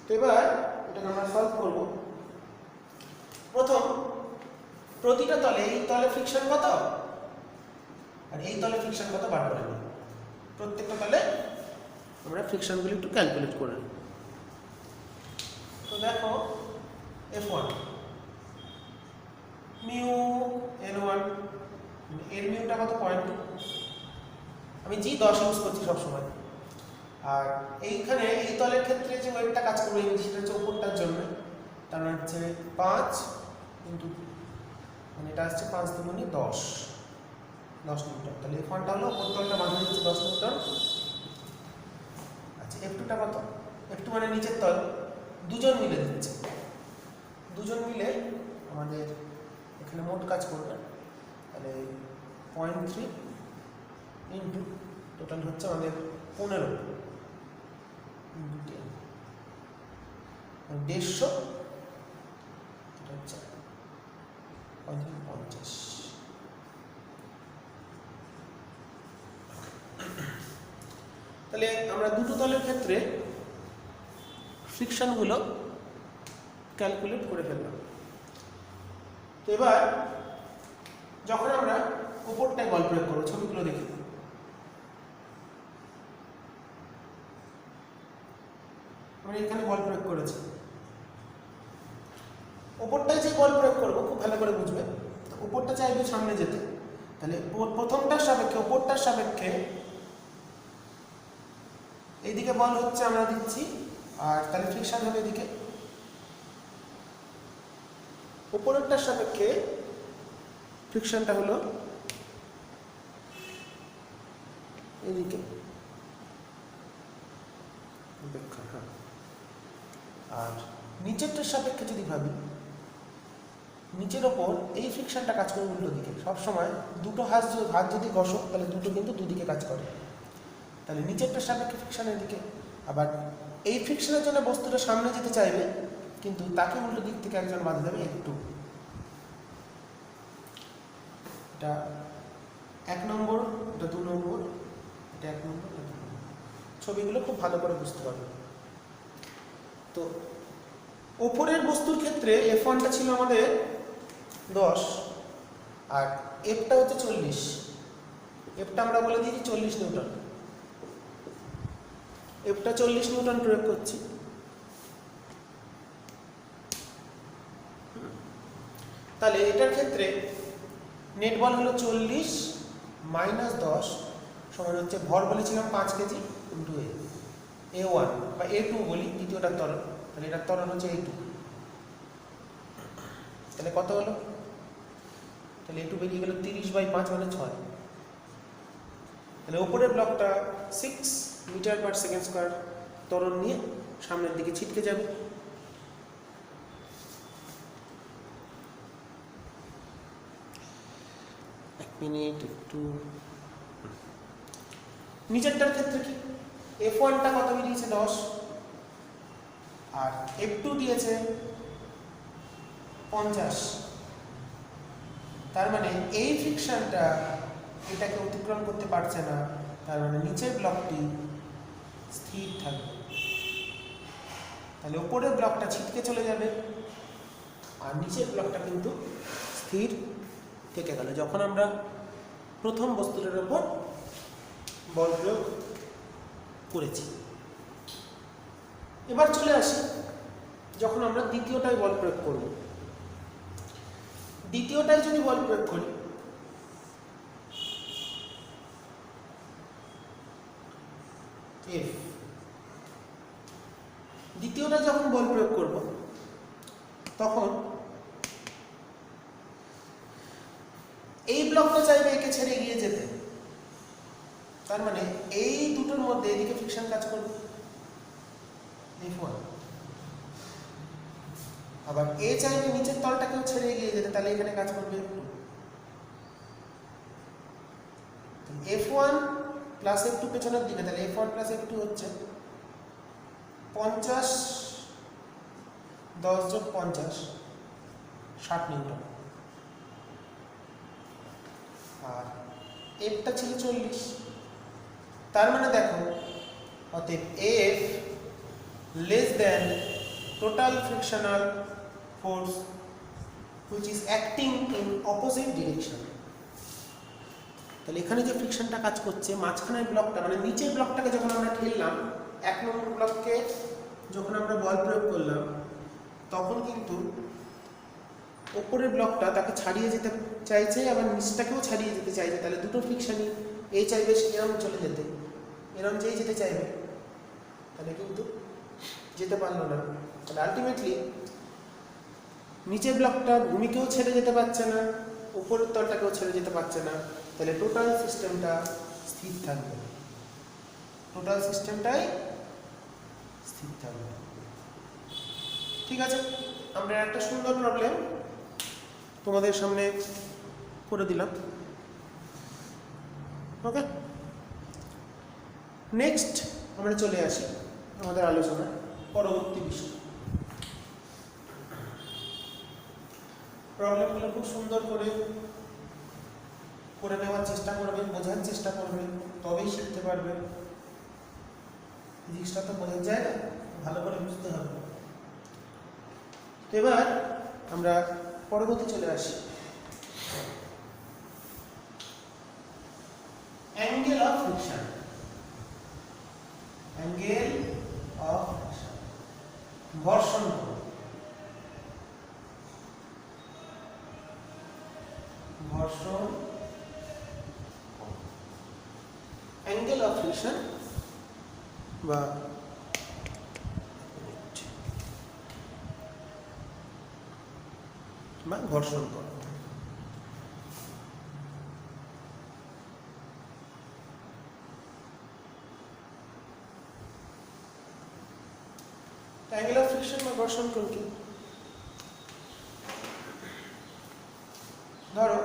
তো এবার এটাকে আমরা সলভ করব। প্রথম, প্রতিটা তলে, এই তলে ফ্রিকশন কত আর এই তলে ফ্রিকশন কত বার করে নিই। প্রত্যেকটা তলে আমরা ফ্রিকশনগুলো একটু ক্যালকুলেট করে নিই। তো দেখো F1 মিউ N1, এর মিউটা কত? 0.2। আমি G10 ইউজ করছি সবসময়। আর এইখানে এই তলের ক্ষেত্রে যে ওয়েটটা কাজ করবে সেটা হচ্ছে উপরটার জন্য, তার মানে হচ্ছে 5 ইন্টু, মানে এটা আসছে 5 দুগুণে 10 নিউটন। তাহলে F1টা হলো উপর তলটা বাঁধা দিচ্ছে 10 নিউটন। আচ্ছা, F2টা কত? F2 মানে নিচের তল, দুজন মিলে দিচ্ছে। দুজন মিলে আমাদের এখানে মোট কাজ করবে। তাহলে 0.3 ইন্টু টোটাল হচ্ছে আমাদের 15 ইন্টু 10, 150, এটা হচ্ছে 50। তাহলে আমরা দুটো তলের ক্ষেত্রে ফ্রিকশনগুলো ক্যালকুলেট করে ফেললাম। তো এবার যখন আমরা উপরটায় বল প্রয়োগ করবো, ছবিগুলো দেখি। আমরা এখানে বল প্রয়োগ করেছি, উপরটায় যে বল প্রয়োগ করবো খুব ভালো করে বুঝবে। উপরটা চাইবে সামনে যেতে, তাহলে প্রথমটার সাপেক্ষে, উপরটার সাপেক্ষে এইদিকে বল হচ্ছে আমরা দিচ্ছি, আর তাহলে ফ্রিকশন হবে এদিকে। উপরেরটার সাপেক্ষে ফ্রিকশনটা হলো এদিকে। হ্যাঁ, আর নিচেরটার সাপেক্ষে যদি ভাবি, নিচের ওপর এই ফ্রিকশনটা কাজ করে উল্টো দিকে। সবসময় দুটো হাত যদি ঘষো তাহলে দুটো কিন্তু দুদিকে কাজ করে। তাহলে নিচেরটার সাপেক্ষে ফ্রিকশন এদিকে, আবার এই ফ্রিকশনের জন্য বস্তুটা সামনে যেতে চাইবে, কিন্তু তাকে উল্টো দিক থেকে একজন বাধা দেবে একটু। এটা 1 নম্বর, এটা 2 নম্বর, এটা 1 নম্বর, এটা 2 নম্বর। ছবিগুলো খুব ভালো করে বুঝতে পারবে। তো ওপরের বস্তুর ক্ষেত্রে F1টা ছিল আমাদের 10 আর Fটা হচ্ছে 40। Fটা আমরা বলে দিয়েছি 40 নিউটন। Fটা 40 নিউটন প্রয়োগ করছি। তাহলে এটার ক্ষেত্রে নেট বল হলো 40 মাইনাস 10 সমান হচ্ছে, ভর বলেছিলাম 5 কেজি ইন্টু A1 বা A2 বলি, দ্বিতীয়টার ত্বরণ। তাহলে এটার ত্বরণ হচ্ছে A2। তাহলে কত হলো? তাহলে A2 বেরিয়ে গেল 30/5 মানে 6। তাহলে ওপরের ব্লকটা 6 মিটার পার সেকেন্ড স্কোয়ার ত্বরণ নিয়ে সামনের দিকে ছিটকে যাবে। এক মিনিট একটু। নিচেরটার ক্ষেত্রে কি? F1টা কত বেরিয়েছে? 10 আর F2 দিয়েছে 50। তার মানে এই ফ্রিকশনটা এটাকে অতিক্রম করতে পারছে না, তার মানে নিচের ব্লকটি স্থির থাকবে। তাহলে উপরের ব্লকটা ছিটকে চলে যাবে আর নিচের ব্লকটা কিন্তু স্থির থেকে গেল যখন আমরা প্রথম বস্তুটার উপর বল প্রয়োগ করেছি। এবার চলে আসি যখন আমরা দ্বিতীয়টায় বল প্রয়োগ করব। দ্বিতীয়টায় যদি বল প্রয়োগ করি, দ্বিতীয়টা যখন বল প্রয়োগ করব তখন এই ব্লকটা চাইবে একে ছেড়ে এগিয়ে যেতে। তার মানে এই দুটোর মধ্যে এদিকে ফ্রিকশন কাজ করবে F1। আবার এ চাইবে নিচের তলটাকেও ছেড়ে এগিয়ে যেতে, তাহলে এখানে কাজ করবে F1 প্লাস F2 পেছনের দিকে। তাহলে F1 প্লাস F2 হচ্ছে 50 10 যোগ 50 60 নিউটন। আর Fটা ছিল 40। তার মানে দেখো, অতএব F less than total frictional force which is acting in opposite direction। তাহলে এখানে যে ফ্রিকশনটা কাজ করছে মাঝখানের ব্লকটা, মানে নিচের ব্লকটাকে যখন আমরা ঠেললাম, 1 নম্বর ব্লককে যখন আমরা বল প্রয়োগ করলাম, তখন কিন্তু ওপরের ব্লকটা তাকে ছাড়িয়ে যেতে চাইছে, আবার নিচটাকেও ছাড়িয়ে যেতে চাইছে। তাহলে দুটো ফ্রিকশনই, এই চাইবে এরম চলে যেতে, এরম যেই যেতে চাইবে, তাহলে কিন্তু যেতে পারলো না। তাহলে আলটিমেটলি নিচের ব্লকটা ভূমিকেও ছেড়ে যেতে পারছে না, উপরের তলটাকেও ছেড়ে যেতে পারছে না। তাহলে টোটাল সিস্টেমটা স্থির থাকবে, টোটাল সিস্টেমটাই স্থির থাকবে। ঠিক আছে, আমরা একটা সুন্দর প্রবলেম তোমাদের সামনে করে দিলাম। ওকে, নেক্সট আমরা চলে আসি আমাদের আলোচনা পরবর্তী বিষয়। প্রবলেমগুলো খুব সুন্দর করে নেওয়ার চেষ্টা করবেন, বোঝার চেষ্টা করবেন, তবেই শিখতে পারবেন। ফিজিক্সটা তো বোঝার যায় না, ভালো করে বুঝতে হবে। তো এবার আমরা পরবর্তী চলে আসি, angle of friction. Angle of friction, ঘর্ষণ কোণ। ঘর্ষণ অ্যাঙ্গেল অফ ফ্রিকশন বা ঘর্ষণ কোণ। অ্যাঙ্গেল অফ ফ্রিকশন বা ঘর্ষণ কোণ কি? ধরো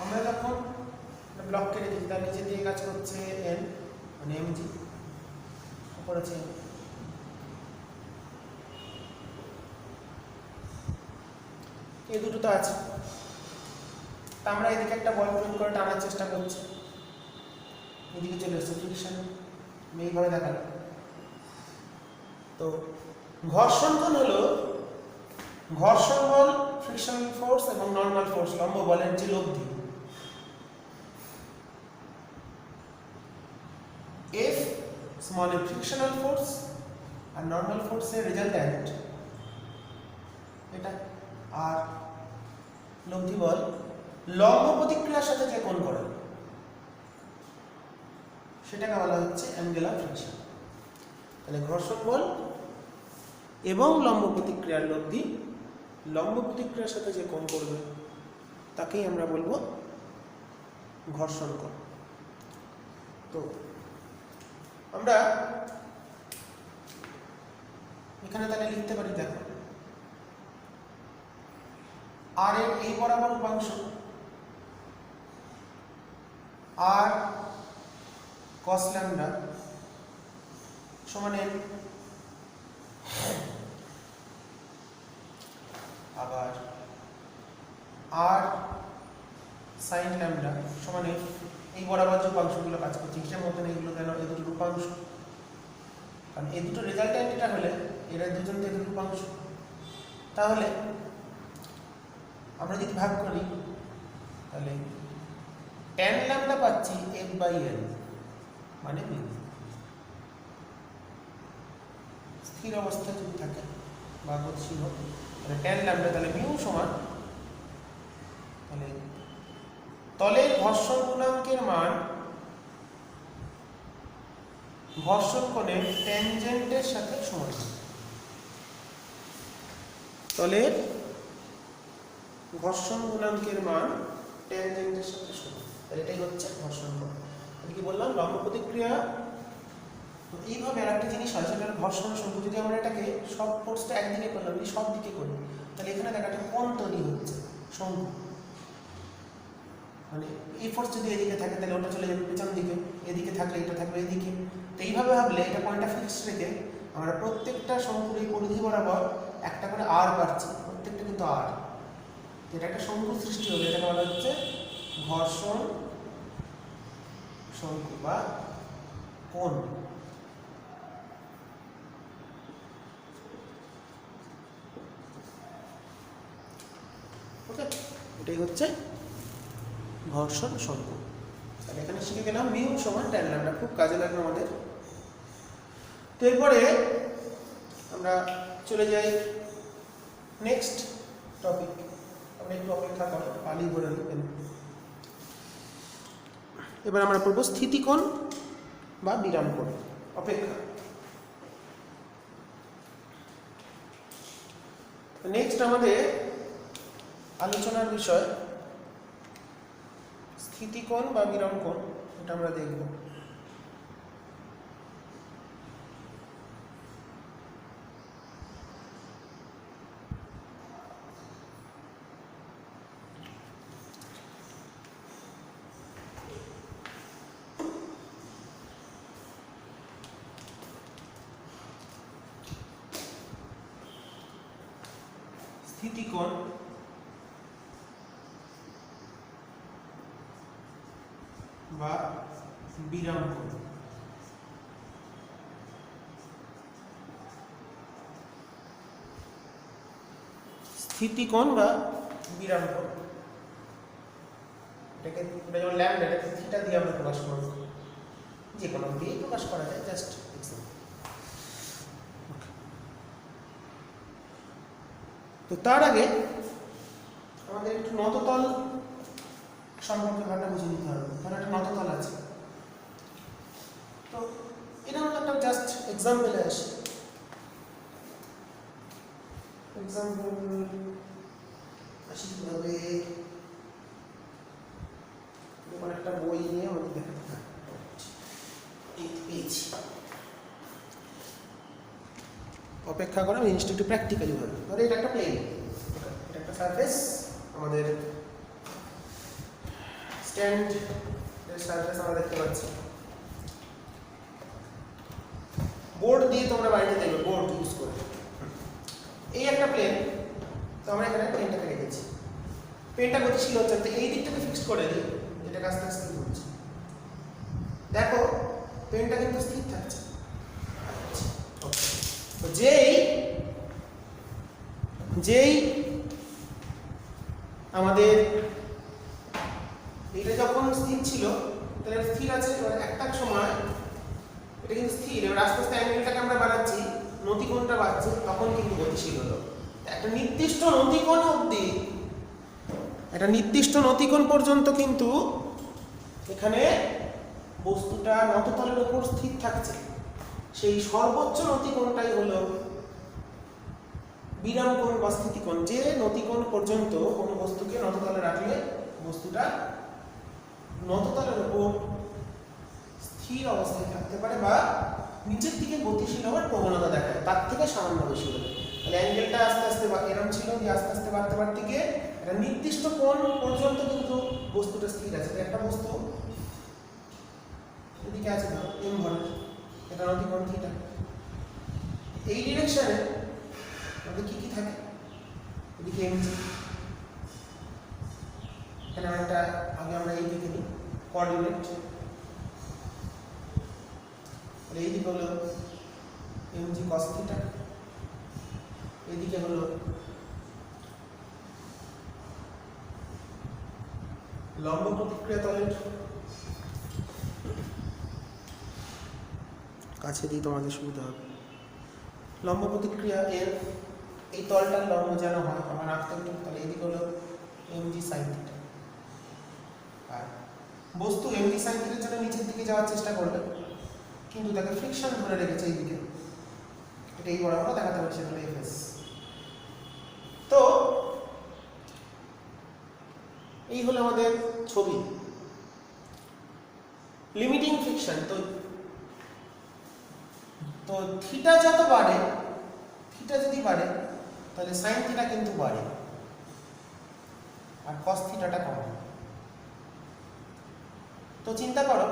আমরা যখন ব্লক কেটে দিচ্ছি, তার নিচে দিয়ে কাজ করছে N মানে mg, উপরে আছে এই দুটো তো আছে। তা আমরা এদিকে একটা বল প্রয়োগ করে টানার চেষ্টা করছি, এদিকে চলে এসেছে ফ্রিকশন, এইভাবে দেখালো। তো ঘর্ষণ কোণ হলো ঘর্ষণ বল, ফ্রিকশনাল ফোর্স এবং নর্মাল ফোর্স, লম্ব বলের যে লব্ধি। F small a frictional force আর নর্মাল ফোর্সের রেজাল্ট্যান্ট এটা, আর লব্ধি বল লম্ব প্রতিক্রিয়ার সাথে যে কোণ করে সেটাকে বলা হচ্ছে অ্যাঙ্গুলার ফ্রিকশন। তাহলে ঘর্ষণ বল এবং লম্ব প্রতিক্রিয়ার লব্ধি, লম্ব প্রতিক্রিয়ার সাথে যে কোণ করবে তাকেই আমরা বলবো ঘর্ষণ কোণ। তো আমরা এখানে তাহলে লিখতে পারি, দেখো আর এর এই বরাবর উপাংশ আর cos ল্যামডা সমান n, আবার আর sin ল্যামডা সমান f। এই বরাবর যে উপাংশগুলো কাজ করছে হিসাব মতন এইগুলো কেন, এই দুটো উপাংশ, কারণ এই দুটো রেজাল্ট্যান্ট এটা হলে এরা দুজন থেকে উপাংশ। তাহলে আমরা যদি ভাগ করি তাহলে tan ল্যামডা পাচ্ছি f/n মানে মিউ। স্থির অবস্থায় যদি থাকে বা গতিশীল হোক তাহলে tan ল্যামডা তাহলে মিউ সমান, তাহলে তলের ঘর্ষণ গুণাঙ্কের মান ঘর্ষণ কোণের ট্যানজেন্টের সাথে সমান। তলের ঘর্ষণ গুণাঙ্কের মান ট্যানজেন্টের সাথে সমান, তাহলে এটাই হচ্ছে ঘর্ষণ কোণ। আমি কি বললাম, লম্ব প্রতিক্রিয়া। তো এইভাবে আরেকটা জিনিস হয় সেটা ঘর্ষণ শঙ্কু। যদি আমরা এটাকে সব ফোর্সটা একদিকে করলাম, যদি সব দিকে করি তাহলে এখানে দেখা একটা কোণ তৈরি হচ্ছে শঙ্কু। মানে এই ফোর্স যদি এদিকে থাকে তাহলে ওটা চলে যাবে পেছন দিকে, এদিকে থাকলে এটা থাকবে এদিকে। তো এইভাবে ভাবলে এটা পয়েন্টটা ফিক্সড রেখে আমরা প্রত্যেকটা শঙ্কুর এই পরিধি বরাবর একটা করে আর পাচ্ছি, প্রত্যেকটা কিন্তু আর। এটা একটা শঙ্কু সৃষ্টি হলে এটাকে বলা হচ্ছে ঘর্ষণ শঙ্কু বা কোণ। ওকে, এটাই হচ্ছে ঘর্ষণ শঙ্কু। তাহলে এখানে শিখে গেলাম মিউ সমান ট্যান ল্যামডা, খুব কাজে লাগবে আমাদের। তো এরপরে আমরা চলে যাই নেক্সট টপিক। আমরা একটু অপেক্ষা করো, পালি বলে নেবেন। এবার আমরা পড়বো স্থিতিকোণ বা বিরাম কোণ। অপেক্ষা। নেক্সট আমাদের আলোচনার বিষয় স্থিতিকোণ বা বিরাম কোণ, এটা আমরা দেখব। স্থিতিকোণ বা বিরাম কোণ। স্থিতিকোণ বা বিরাম কোণ, এটাকে যেমন ল্যামডা, এটাকে থিটা দিয়ে আমরা প্রকাশ করব, যে কোনো দিয়ে প্রকাশ করা যায়, জাস্ট এক্সাম্পল। তো তার আগে আমাদের একটু নততল সম্পর্কে ভাবনা বুঝে নিতে হবে। ধরো একটা নততল আছে, তো এটা আমরা একটা জাস্ট এক্সাম্পলে আসি। এক্সাম্পল আসি কিভাবে, যখন একটা বই নিয়ে আমাদের দেখাতে পেয়েছি। অপেক্ষা করে আমি জিনিসটা একটু প্র্যাকটিক্যালি ভাবে। ধরো এটা একটা প্লেন, এটা একটা সারফেস, আমাদের স্ট্যান্ড সারফেস আমরা দেখতে পাচ্ছি। বোর্ড দিয়ে তোমরা বাড়িতে দেখবে, বোর্ড ইউজ করে। এই একটা প্লেন, তো আমরা এখানে প্লেনটাকে রেখেছি। পেনটা গতিশীল হচ্ছে, তো এই দিকটাকে ফিক্সড করে দিই, এটা আস্তে আস্তে স্থির হচ্ছে। দেখো পেনটা কিন্তু স্থির থাকছে। তো তো যেই আমাদের এটা যখন স্থির ছিল তাহলে স্থির আছে, এবার একটা সময় এটা কিন্তু স্থির, এবার আস্তে আস্তে অ্যাঙ্গেলটাকে আমরা বাড়াচ্ছি, নতিকোণটা বাড়ছে, তখন কিন্তু গতিশীল হলো। একটা নির্দিষ্ট নতিকোণ অবধি, একটা নির্দিষ্ট নতিকোণ পর্যন্ত কিন্তু এখানে বস্তুটা নততলের উপর স্থির থাকছে। সেই সর্বোচ্চ নতিকোণটাই হলো বিরাম কোণ বা স্থিতিকোণ, যে নতিকোণ পর্যন্ত কোনো বস্তুকে নততলে রাখলে বস্তুটা নততলের উপর স্থির অবস্থায় থাকতে পারে বা নিচের দিকে গতিশীল হওয়ার প্রবণতা দেখায়, তার থেকে সামান্য বেশি হলে। তাহলে অ্যাঙ্গেলটা আস্তে আস্তে এরকম ছিল, যে আস্তে আস্তে বাড়তে বাড়তে গিয়ে একটা নির্দিষ্ট কোণ পর্যন্ত কিন্তু বস্তুটা স্থির আছে। একটা বস্তু এদিকে আছে না এম ভরের, এটা নতিকোণ থিটা, এই ডিরেকশনে আমাদের কি কি থাকে, এদিকে এমজি, এখানে একটা আগে আমরা এই দিকে নিই কোঅর্ডিনেট, এই দিকে হলো এমজি কস থিটা, এদিকে হলো লম্ব প্রতিক্রিয়া তলের, কাছে দিই তোমাদের সুবিধা হবে, লম্ব প্রতিক্রিয়া এর এই তলটার লম্ব যেন হয় আমার আঁকতে একটু, তাহলে এদিকে হলো এমজি সাইন থিটা, আর বস্তু এমজি সাইন থিটার জন্য নিচের দিকে যাওয়ার চেষ্টা করবে, কিন্তু তাকে ফ্রিকশন ধরে রেখেছে এইদিকে, এটা এই বরাবর দেখাতে পারছি, সেটা হলো এফএস। তো এই হলো আমাদের ছবি, লিমিটিং ফ্রিকশন। তো থিটা যত বাড়ে, থিটা যদি বাড়ে তাহলে সাইন থিটা কিন্তু বাড়ে, আর কস থিটাটা কমে। তো চিন্তা করো,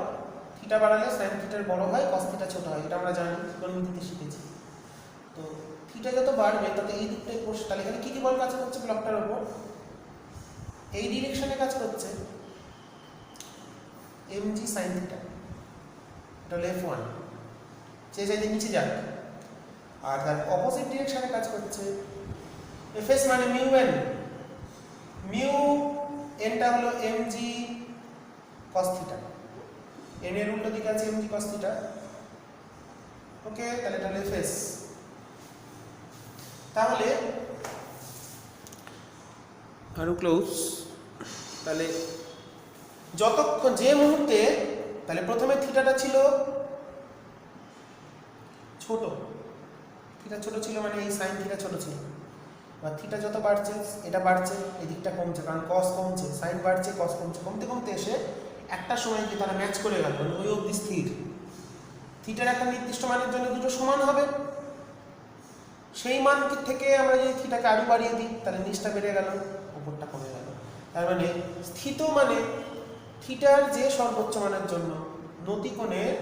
থিটা বাড়ালে সাইন থিটার বড় হয়, কস থিটা ছোট হয়, এটা আমরা জানি, ত্রিকোণমিতিতে শিখেছি। তো থিটা যত বাড়বে তত এই দিকটাই বসে, তাহলে এখানে কি কি বল কাজ করছে ব্লকটার উপর, এই ডিরেকশনে কাজ করছে এমজি সাইন থিটা, এটা হলো F1, যে চাইতে নিচে যাক, আর তার অপোজিট ডিরেকশনে কাজ করছে এফএস মানে মিউ এন, মিউ এনটা হলো এমজি কস থিটা, এন এর উল্টো দিকে আছে এমজি কস থিটা, ওকে, তাহলে এটা হলো এফএস। তাহলে আরো ক্লোজ, তাহলে যতক্ষণ যে মুহূর্তে, তাহলে প্রথমে থিটাটা ছিল ছোট, থিটা ছোট ছিল মানে এই সাইন থিটা ছোট ছিল, আর থিটা যত বাড়ছে এটা বাড়ছে, এই দিকটা কমছে, কারণ কস কমছে, সাইন বাড়ছে, কস কমছে, কমতে কমতে এসে একটা সময় কি তারা ম্যাচ করে গেল, ওই অবধি স্থির। থিটার একটা নির্দিষ্ট মানের জন্য দুটো সমান হবে, সেই মান থেকে আমরা যদি থিটাকে আরো বাড়িয়ে দিই তাহলে নিচটা বেড়ে গেল, উপরটা কমে গেল। তার মানে স্থিত মানে থিটার যে সর্বোচ্চ মানের জন্য নতিকোণের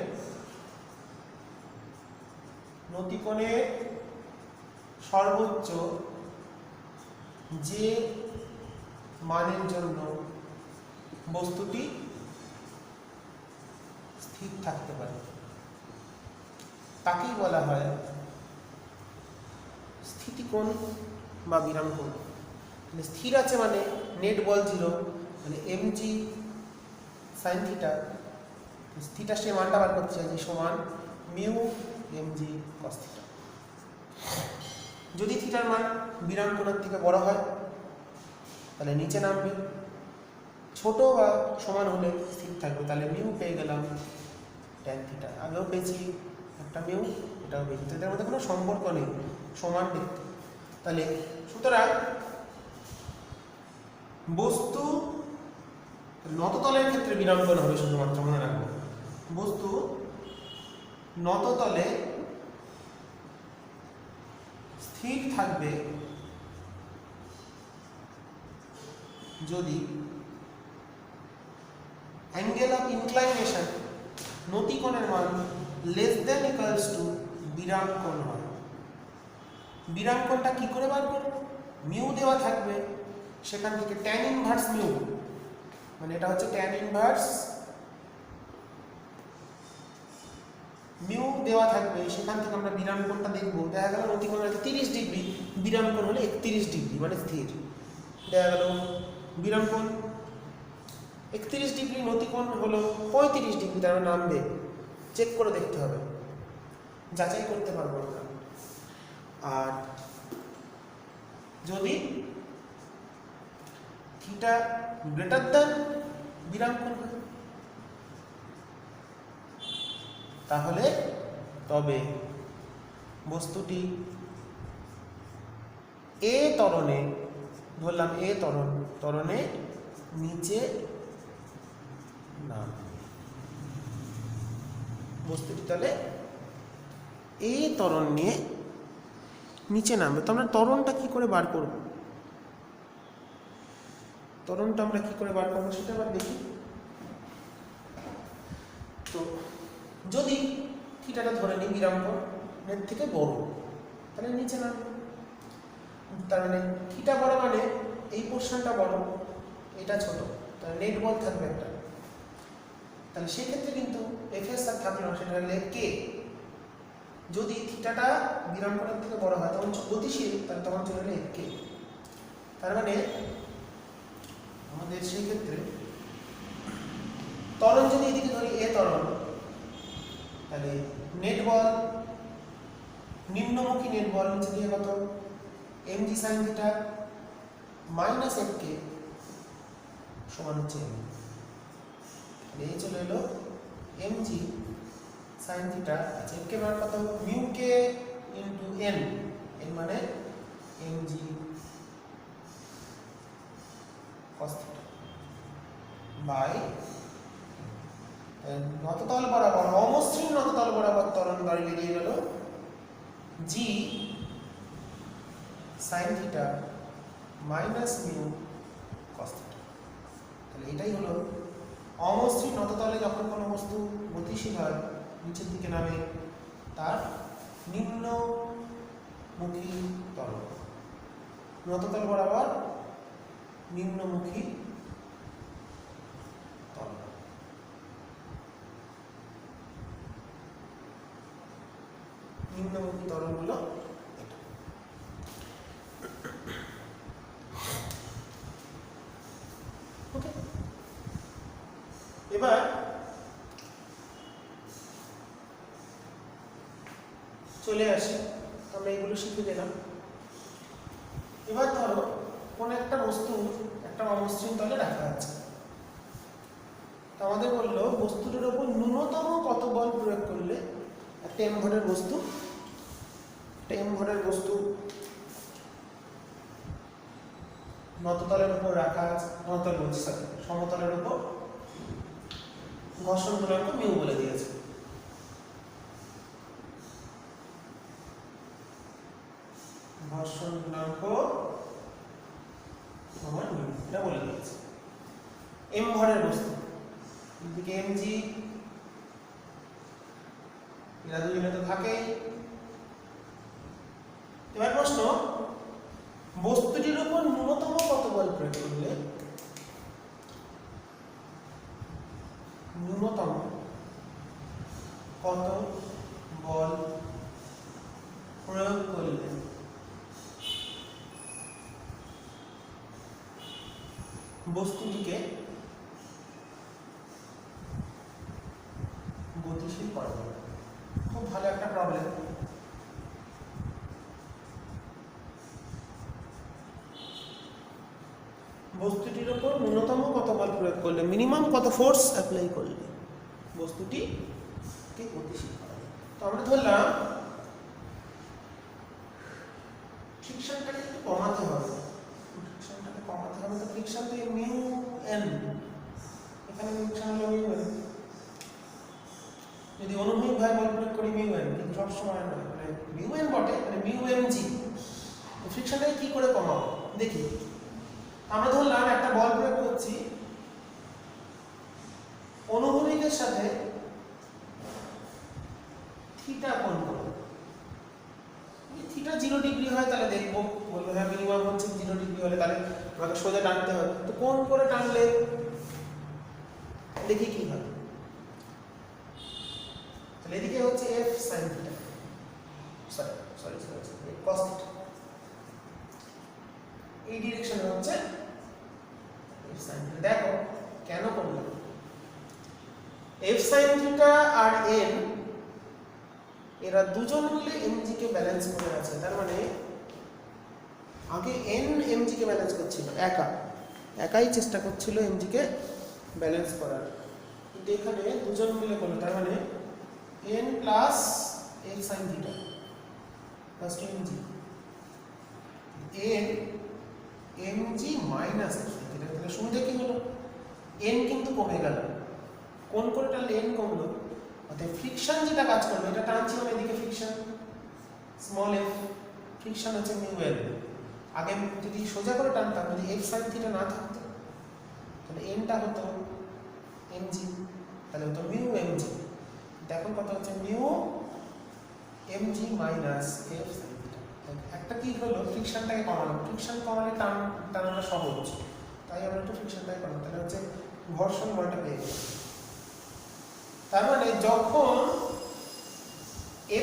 সর্বোচ্চ যে মানের জন্য বস্তুটি স্থির থাকতে পারে তাকেই বলা হয় স্থিতিকোণ বা বিরাম কোণ। মানে স্থির আছে মানে নেট বল 0, মানে এমজি সাইন থিটা, থিটা সে মানটা বার করতে চাই যে সমান মিউ এমজি কস থিটা। যদি থিটার মান বিরাম কোণের থেকে বড় হয় তাহলে নিচে নামবে, ছোট বা সমান হলে স্থির থাকবে, তাহলে মিউ পেয়ে গেলাম ট্যান থিটা। আগেও পেয়েছি একটা মিউ, এটাও পেয়েছি, এদের মধ্যে কোনো সম্পর্ক নেই, সমান দেখতে। তাহলে সুতরাং বস্তু নততলের ক্ষেত্রে বিরাম কোণ হবে শুধুমাত্র, মনে রাখবো, বস্তু নততলে স্থির থাকবে যদি অ্যাঙ্গেল অফ ইনক্লাইনেশন নতিকোণের মান লেস দেন ইকুয়ালস টু বিরাম কোণ হয়। বিরাম কোণটা কি করে বার করব? মিউ দেওয়া থাকবে, সেখান থেকে ট্যান ইনভার্স মিউ, মানে এটা হচ্ছে ট্যান ইনভার্স মিউ দেওয়া থাকবে, সেখান থেকে আমরা বিরাম কোণটা দেখব। দেখা গেল নতিকোণ আছে 30 ডিগ্রি, বিরাম কোণ হলে 31 ডিগ্রি, মানে স্থির। দেখা গেল বিরাম কোণ 31 ডিগ্রি, নতিকোণ হলো 35 ডিগ্রি, তার মানে নামবে। চেক করে দেখতে হবে, যাচাই করতে পারবো না। আর যদি থিটা গ্রেটার দ্যান বিরাম কোণ হয়, তাহলে তবে বস্তুটি এ ত্বরণে, ধরলাম এ ত্বরণে নিচে নামবে। বস্তুটি তাহলে এ ত্বরণ নিয়ে নিচে নামবে। তো আমরা ত্বরণটা কি করে বার করব? ত্বরণটা আমরা কি করে বার করবো সেটা আবার দেখি। তো যদি থিটাটা ধরে নিই বিরাম কোণের থেকে বড়, তাহলে নিচে নামবে। তার মানে থিটা বড় মানে এই পোর্শনটা বড়, এটা ছোট, তাহলে নেট বল থাকবে একটা। তাহলে সেক্ষেত্রে কিন্তু এফএস আর থাকলো না, সেটা হলে কে। যদি থিটাটা বিরাম কোণের থেকে বড় হয় তখন গতিশীল, তাহলে তখন চলে এলে কে। তার মানে আমাদের সেই ক্ষেত্রে ত্বরণ যদি এদিকে ধরি এ ত্বরণ, তাহলে নেট বল, নিম্নমুখী নেট বল নিচে দিয়ে কত mg sin theta minus fk সমান হচ্ছে m। এই চলে এলো mg sin থিটা। আচ্ছা, fk মান কত? Mu K into n, n মানে mg cos থিটা বাই নততল বরাবর, অমসৃণ নততল বরাবর ত্বরণ বাড়ি বেরিয়ে গেল g sin theta minus mu cos theta. তাহলে এটাই হলো অমসৃণ নততলে যখন কোনো বস্তু গতিশীল হয়, নিচের দিকে নামে, তার নিম্নমুখী ত্বরণ। নততল বরাবর নিম্নমুখী ত্বরণ। নিম্নমুখী ত্বরণ হলো এটা। ওকে, এবার চলে আসি, আমরা এগুলো শিখে গেলাম। এবার ধরো কোন একটা বস্তু একটা অমসৃণ তলে রাখা আছে, আমাদের বললো বস্তুটার উপর ন্যূনতম কত বল প্রয়োগ করলে একটা m ভরের বস্তু, একটা m ভরের বস্তু নততলের উপর রাখা আছে, নততল বলছি সরি, সমতলের উপর ঘর্ষণ গুণাঙ্ক মিউ বলে দিয়েছে। ঘর্ষণ গুণাঙ্ক সমান মিউ, এটা বলে দিয়েছে। m ভরের বস্তু, এদিকে mg, এরা দুজনে তো থাকেই। এবার প্রশ্ন, বস্তুটির উপর ন্যূনতম কত বল প্রয়োগ করলে, ন্যূনতম কত বল প্রয়োগ করলে বস্তুটিকে গতিশীল করা যাবে। খুব ভালো একটা প্রবলেম। বস্তুটির উপর ন্যূনতম কত বল প্রয়োগ করলে, মিনিমাম কত ফোর্স অ্যাপ্লাই করলে বস্তুটিকে গতিশীল করা যাবে। তো আমরা ধরলাম ফ্রিকশনটাকে একটু কমাতে হবে, তো ফ্রিকশন থেকে মিউ এন, এখানে ফ্রিকশন হলো মিউ এন। যদি অনুভূমিক ভাবে বল প্রয়োগ করি মিউ এন, কিন্তু সবসময় নয়, মানে মিউ এন বটে, মানে মিউ এম জি। ফ্রিকশনটাকে কি করে কমাবো দেখি। আমরা ধরলাম একটা বল প্রয়োগ করছি অনুভূমিকের সাথে থিটা কোণ করে। থিটা 0 ডিগ্রি হয় তাহলে দেখবো, বলবো হ্যাঁ মিনিমাম হচ্ছে 0 ডিগ্রি হলে, তাহলে আমাকে সোজা টানতে হবে। তো কোণ করে টানলে দেখি কি হয়। এদিকে হচ্ছে f sin theta, sorry cos theta, এই ডিরেকশনে হচ্ছে f sin থিটা। দেখো কেন করলাম, f sin থিটা আর n এরা দুজন মিলে mg কে ব্যালেন্স করে আছে। তার মানে আগে n mg কে ব্যালেন্স করছিল, একাই চেষ্টা করছিল mg কে ব্যালেন্স করার, কিন্তু এখানে দুজন মিলে করলো। তার মানে n plus f sin theta plus mg, n mg minus f sin theta. তাহলে সুবিধা কি হলো, n কিন্তু কমে গেল, কোন করে টানলে n কমলো, অর্থাৎ ফ্রিকশন যেটা কাজ করবে, এটা টানছিলাম এদিকে ফ্রিকশন স্মল f, ফ্রিকশন হচ্ছে মিউ l। আগে যদি সোজা করে টানতাম, যদি f sin থিটা না থাকতো, তাহলে n টা হতো mg, তাহলে হতো মিউ mg। এখন কত হচ্ছে mu mg minus f sin theta. একটা কি হলো, ফ্রিকশনটাকে কমালাম, ফ্রিকশন কমালে টানাটা সহজ, তাই আমরা একটু ফ্রিকশনটাকে কমালাম, তাহলে হচ্ছে ঘর্ষণ বলটা পেয়ে গেলাম। তার মানে যখন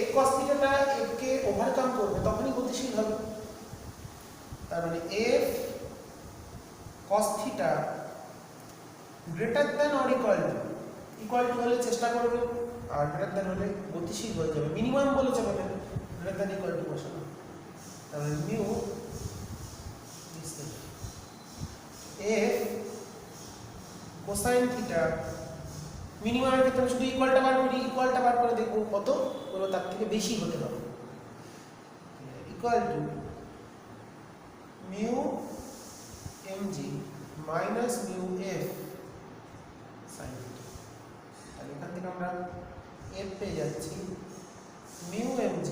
f cos থিটাটা f কে ওভারকাম করবে তখনই গতিশীল হবে। তার মানে f cos theta greater than or equal to হলে চেষ্টা করবে, আর গ্রেটার দ্যান হলে গতিশীল হয়ে যাবে, মিনিমাম বলে যাবে না, গ্রেটার দ্যান ইকুয়াল টু বসানো। তাহলে মিউ f কোসাইন থিটা, মিনিমামের ক্ষেত্রে শুধু ইকুয়ালটা বার করে দেখবো কত হলো, তার থেকে বেশি হতে হবে, equal to mu mg minus mu f sin theta. তাহলে এখান থেকে আমরা f পেয়ে যাচ্ছি mu mg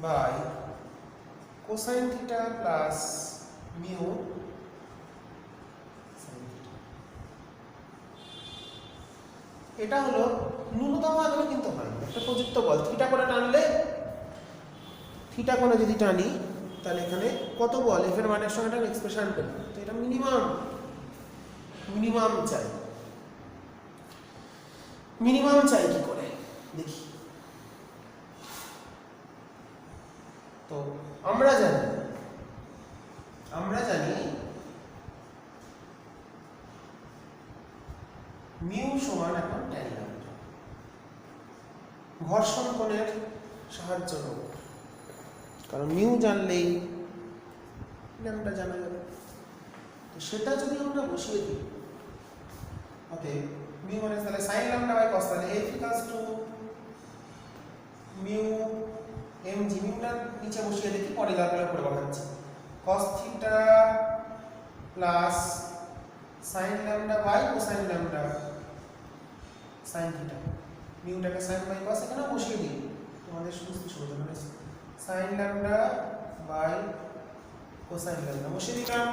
by cosine theta plus mu sin theta. এটা হলো ন্যূনতম আকারে কিন্তু হয়, একটা প্রযুক্ত বল থিটা করে টানলে, থিটা কোণে যদি টানি তাহলে এখানে কত বল f এর মানের সঙ্গে একটা এক্সপ্রেশন পেলাম, তো এটা মিনিমাম চাই। মিনিমাম চাই কি করে দেখি, তো আমরা জানি মিউ সমান এখন tan ল্যাম্ডা, ঘর্ষণ কোণের সাহায্য নেব, কারণ মিউ জানলেই ল্যাম্ডা জানা যাবে। তো সেটা যদি আমরা বসিয়ে দিই, অতএব মিউ মানে তাহলে sin ল্যাম্ডা বাই cos, তাহলে f equals to mu mg, মিউটা নিচে বসিয়ে দেখি, পরে দরকার করে বসাচ্ছি, cos theta plus sin lambda by cosine lambda sin theta, মিউটাকে sin বাই cos এখানে বসিয়ে দিই, তোমাদের বুঝতে সুবিধা, মানে sin lambda by cosine lambda বসিয়ে দিলাম,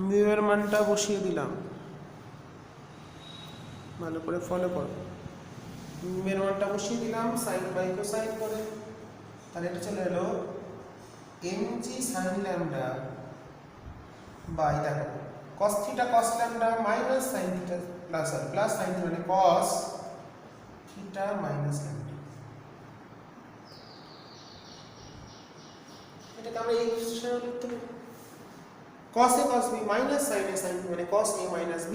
মিউ এর মানটা বসিয়ে দিলাম, ভালো করে ফলো করো, মিউ এর মানটা বসিয়ে দিলাম sin বাই কোসাইন করে, তাহলে এটা চলে এলো mg sin ল্যাম্ডা বাই, দেখো cos theta cos lambda minus sin theta plus sin theta, মানে cos থিটা মাইনাস ল্যাম্ডা। এটাকে আমরা এই এক্সপ্রেশনে লিখতে পারি, cos a cos b minus sin a sin b, মানে cos a মাইনাস b।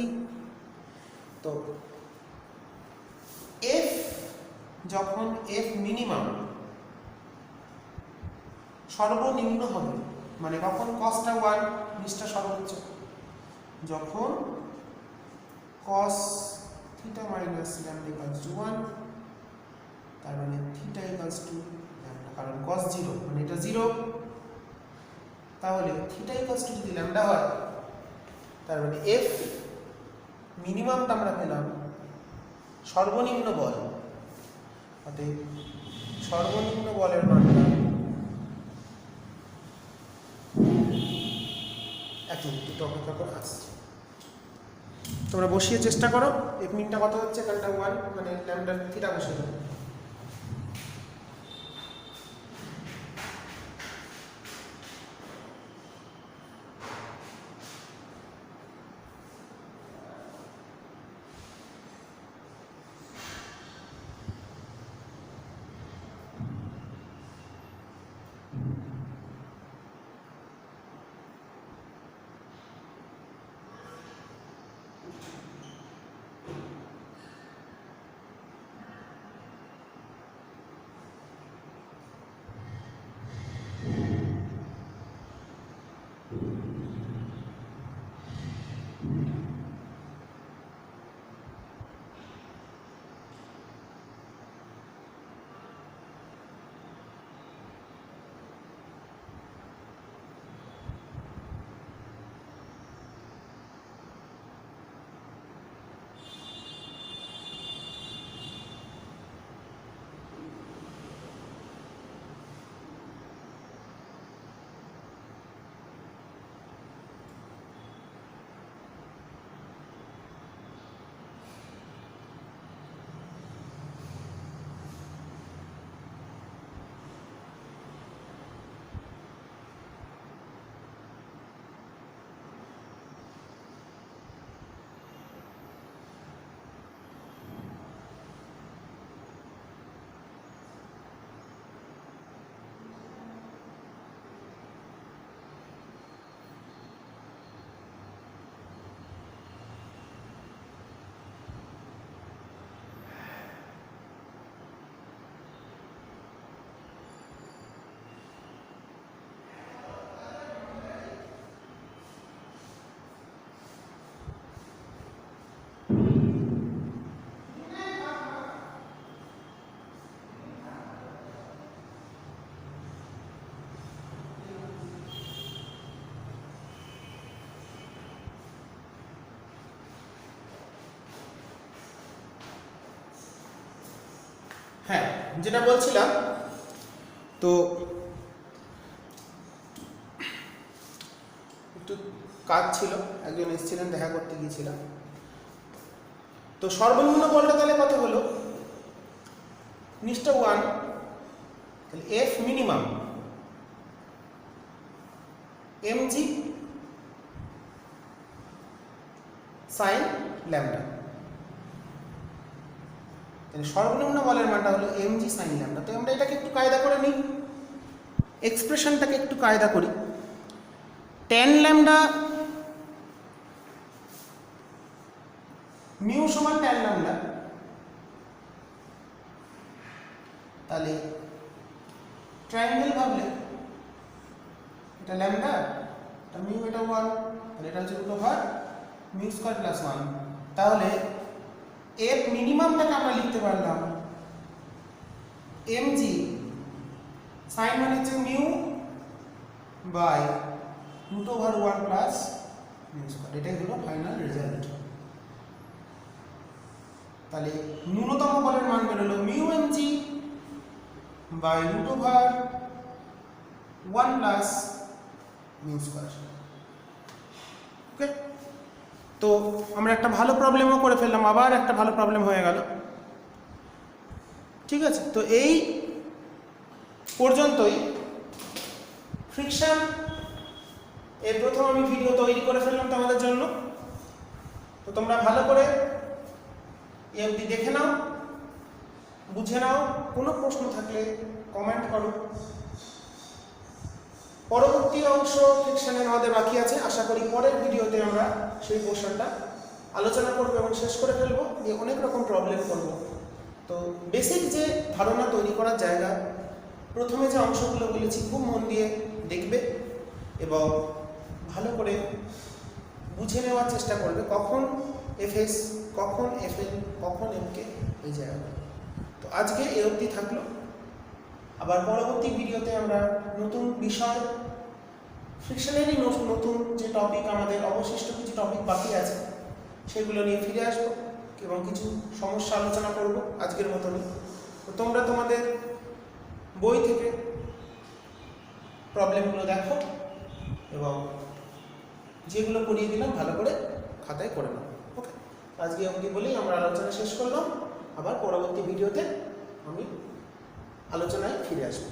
তো f যখন f মিনিমাম সর্বনিম্ন হবে, মানে কখন cosটা 1 নিচটা সর্বোচ্চ, যখন cos theta minus lambda equals to 1, তার মানে থিটা ইকুয়ালস টু ল্যাম্ডা, কারণ cos 0 মানে এটা 0, তাহলে থিটা ইকুয়ালস টু যদি ল্যাম্ডা হয়, তার মানে f মিনিমামটা আমরা পেলাম সর্বনিম্ন বল, অতএব সর্বনিম্ন বলের মানটা 1 মিনিট অপেক্ষা করে আসছে, তোমরা বসিয়ে চেষ্টা করো, f মিনটা কত হচ্ছে, এখানটা 1, মানে ল্যাম্ডা থিটা বসিয়ে দেবো। হ্যাঁ, যেটা বলছিলাম, তো একটু কাজ ছিল, একজন এসেছিলেন, দেখা করতে গিয়েছিলাম। তো সর্বনিম্ন বলটা তাহলে কত হলো? নিচটা 1, তাহলে F minimum MG sign lambda. তাহলে সর্বনিম্ন বলের মানটা হলো এমজি সাইন ল্যামডা। তো আমরা এটাকে একটু কায়দা করে নিই, এক্সপ্রেশনটাকে একটু কায়দা করি। ট্যান ল্যামডা মিউ সমান ট্যান ল্যামডা, তাহলে ট্রায়াঙ্গেল ভাবলে এটা ল্যামডা, এটা মিউ, এটা 1, তাহলে এটা হচ্ছে √, মিউ স্কয়ার প্লাস 1। তাহলে এফ মিনিমামটাকে আমরা লিখতে পারলাম এমজি সাইন মানে হচ্ছে mu by √1 plus mu square. এটাই হলো ফাইনাল রেজাল্ট। তাহলে ন্যূনতম বলের মান বেরোলো mu MG by √1 plus mu square. Okay, তো আমরা একটা ভালো প্রবলেমও করে ফেললাম, আবার একটা ভালো প্রবলেম হয়ে গেল। ঠিক আছে, তো এই পর্যন্তই ফ্রিকশন এর প্রথম আমি ভিডিও তৈরি করে ফেললাম তোমাদের জন্য। তো তোমরা ভালো করে এ অবধি দেখে নাও, বুঝে নাও। কোনো প্রশ্ন থাকলে কমেন্ট করো। পরবর্তী অংশ ফ্রিকশনের আমাদের বাকি আছে, আশা করি পরের ভিডিওতে আমরা সেই পোর্শনটা আলোচনা করবো এবং শেষ করে ফেলবো, দিয়ে অনেক রকম প্রবলেম করব। তো বেসিক যে ধারণা তৈরি করার জায়গা, প্রথমে যে অংশগুলো বলেছি খুব মন দিয়ে দেখবে এবং ভালো করে বুঝে নেওয়ার চেষ্টা করবে, কখন এফএস, কখন এফএল, কখন এমকে, এই জায়গাগুলো। তো আজকে এ অবধি থাকলো। আবার পরবর্তী ভিডিওতে আমরা নতুন বিষয়, ফ্রিকশনেরই নতুন যে টপিক, আমাদের অবশিষ্ট কিছু টপিক বাকি আছে সেগুলো নিয়ে ফিরে আসবো এবং কিছু সমস্যা আলোচনা করব আজকের মতনই। তো তোমরা তোমাদের বই থেকে প্রবলেমগুলো দেখো এবং যেগুলো করিয়ে দিলাম ভালো করে খাতায় করে নাও। ওকে, আজকে অবধি বলেই আমরা আলোচনা শেষ করলাম। আবার পরবর্তী ভিডিওতে আমি আলোচনায় ফিরে আসবো।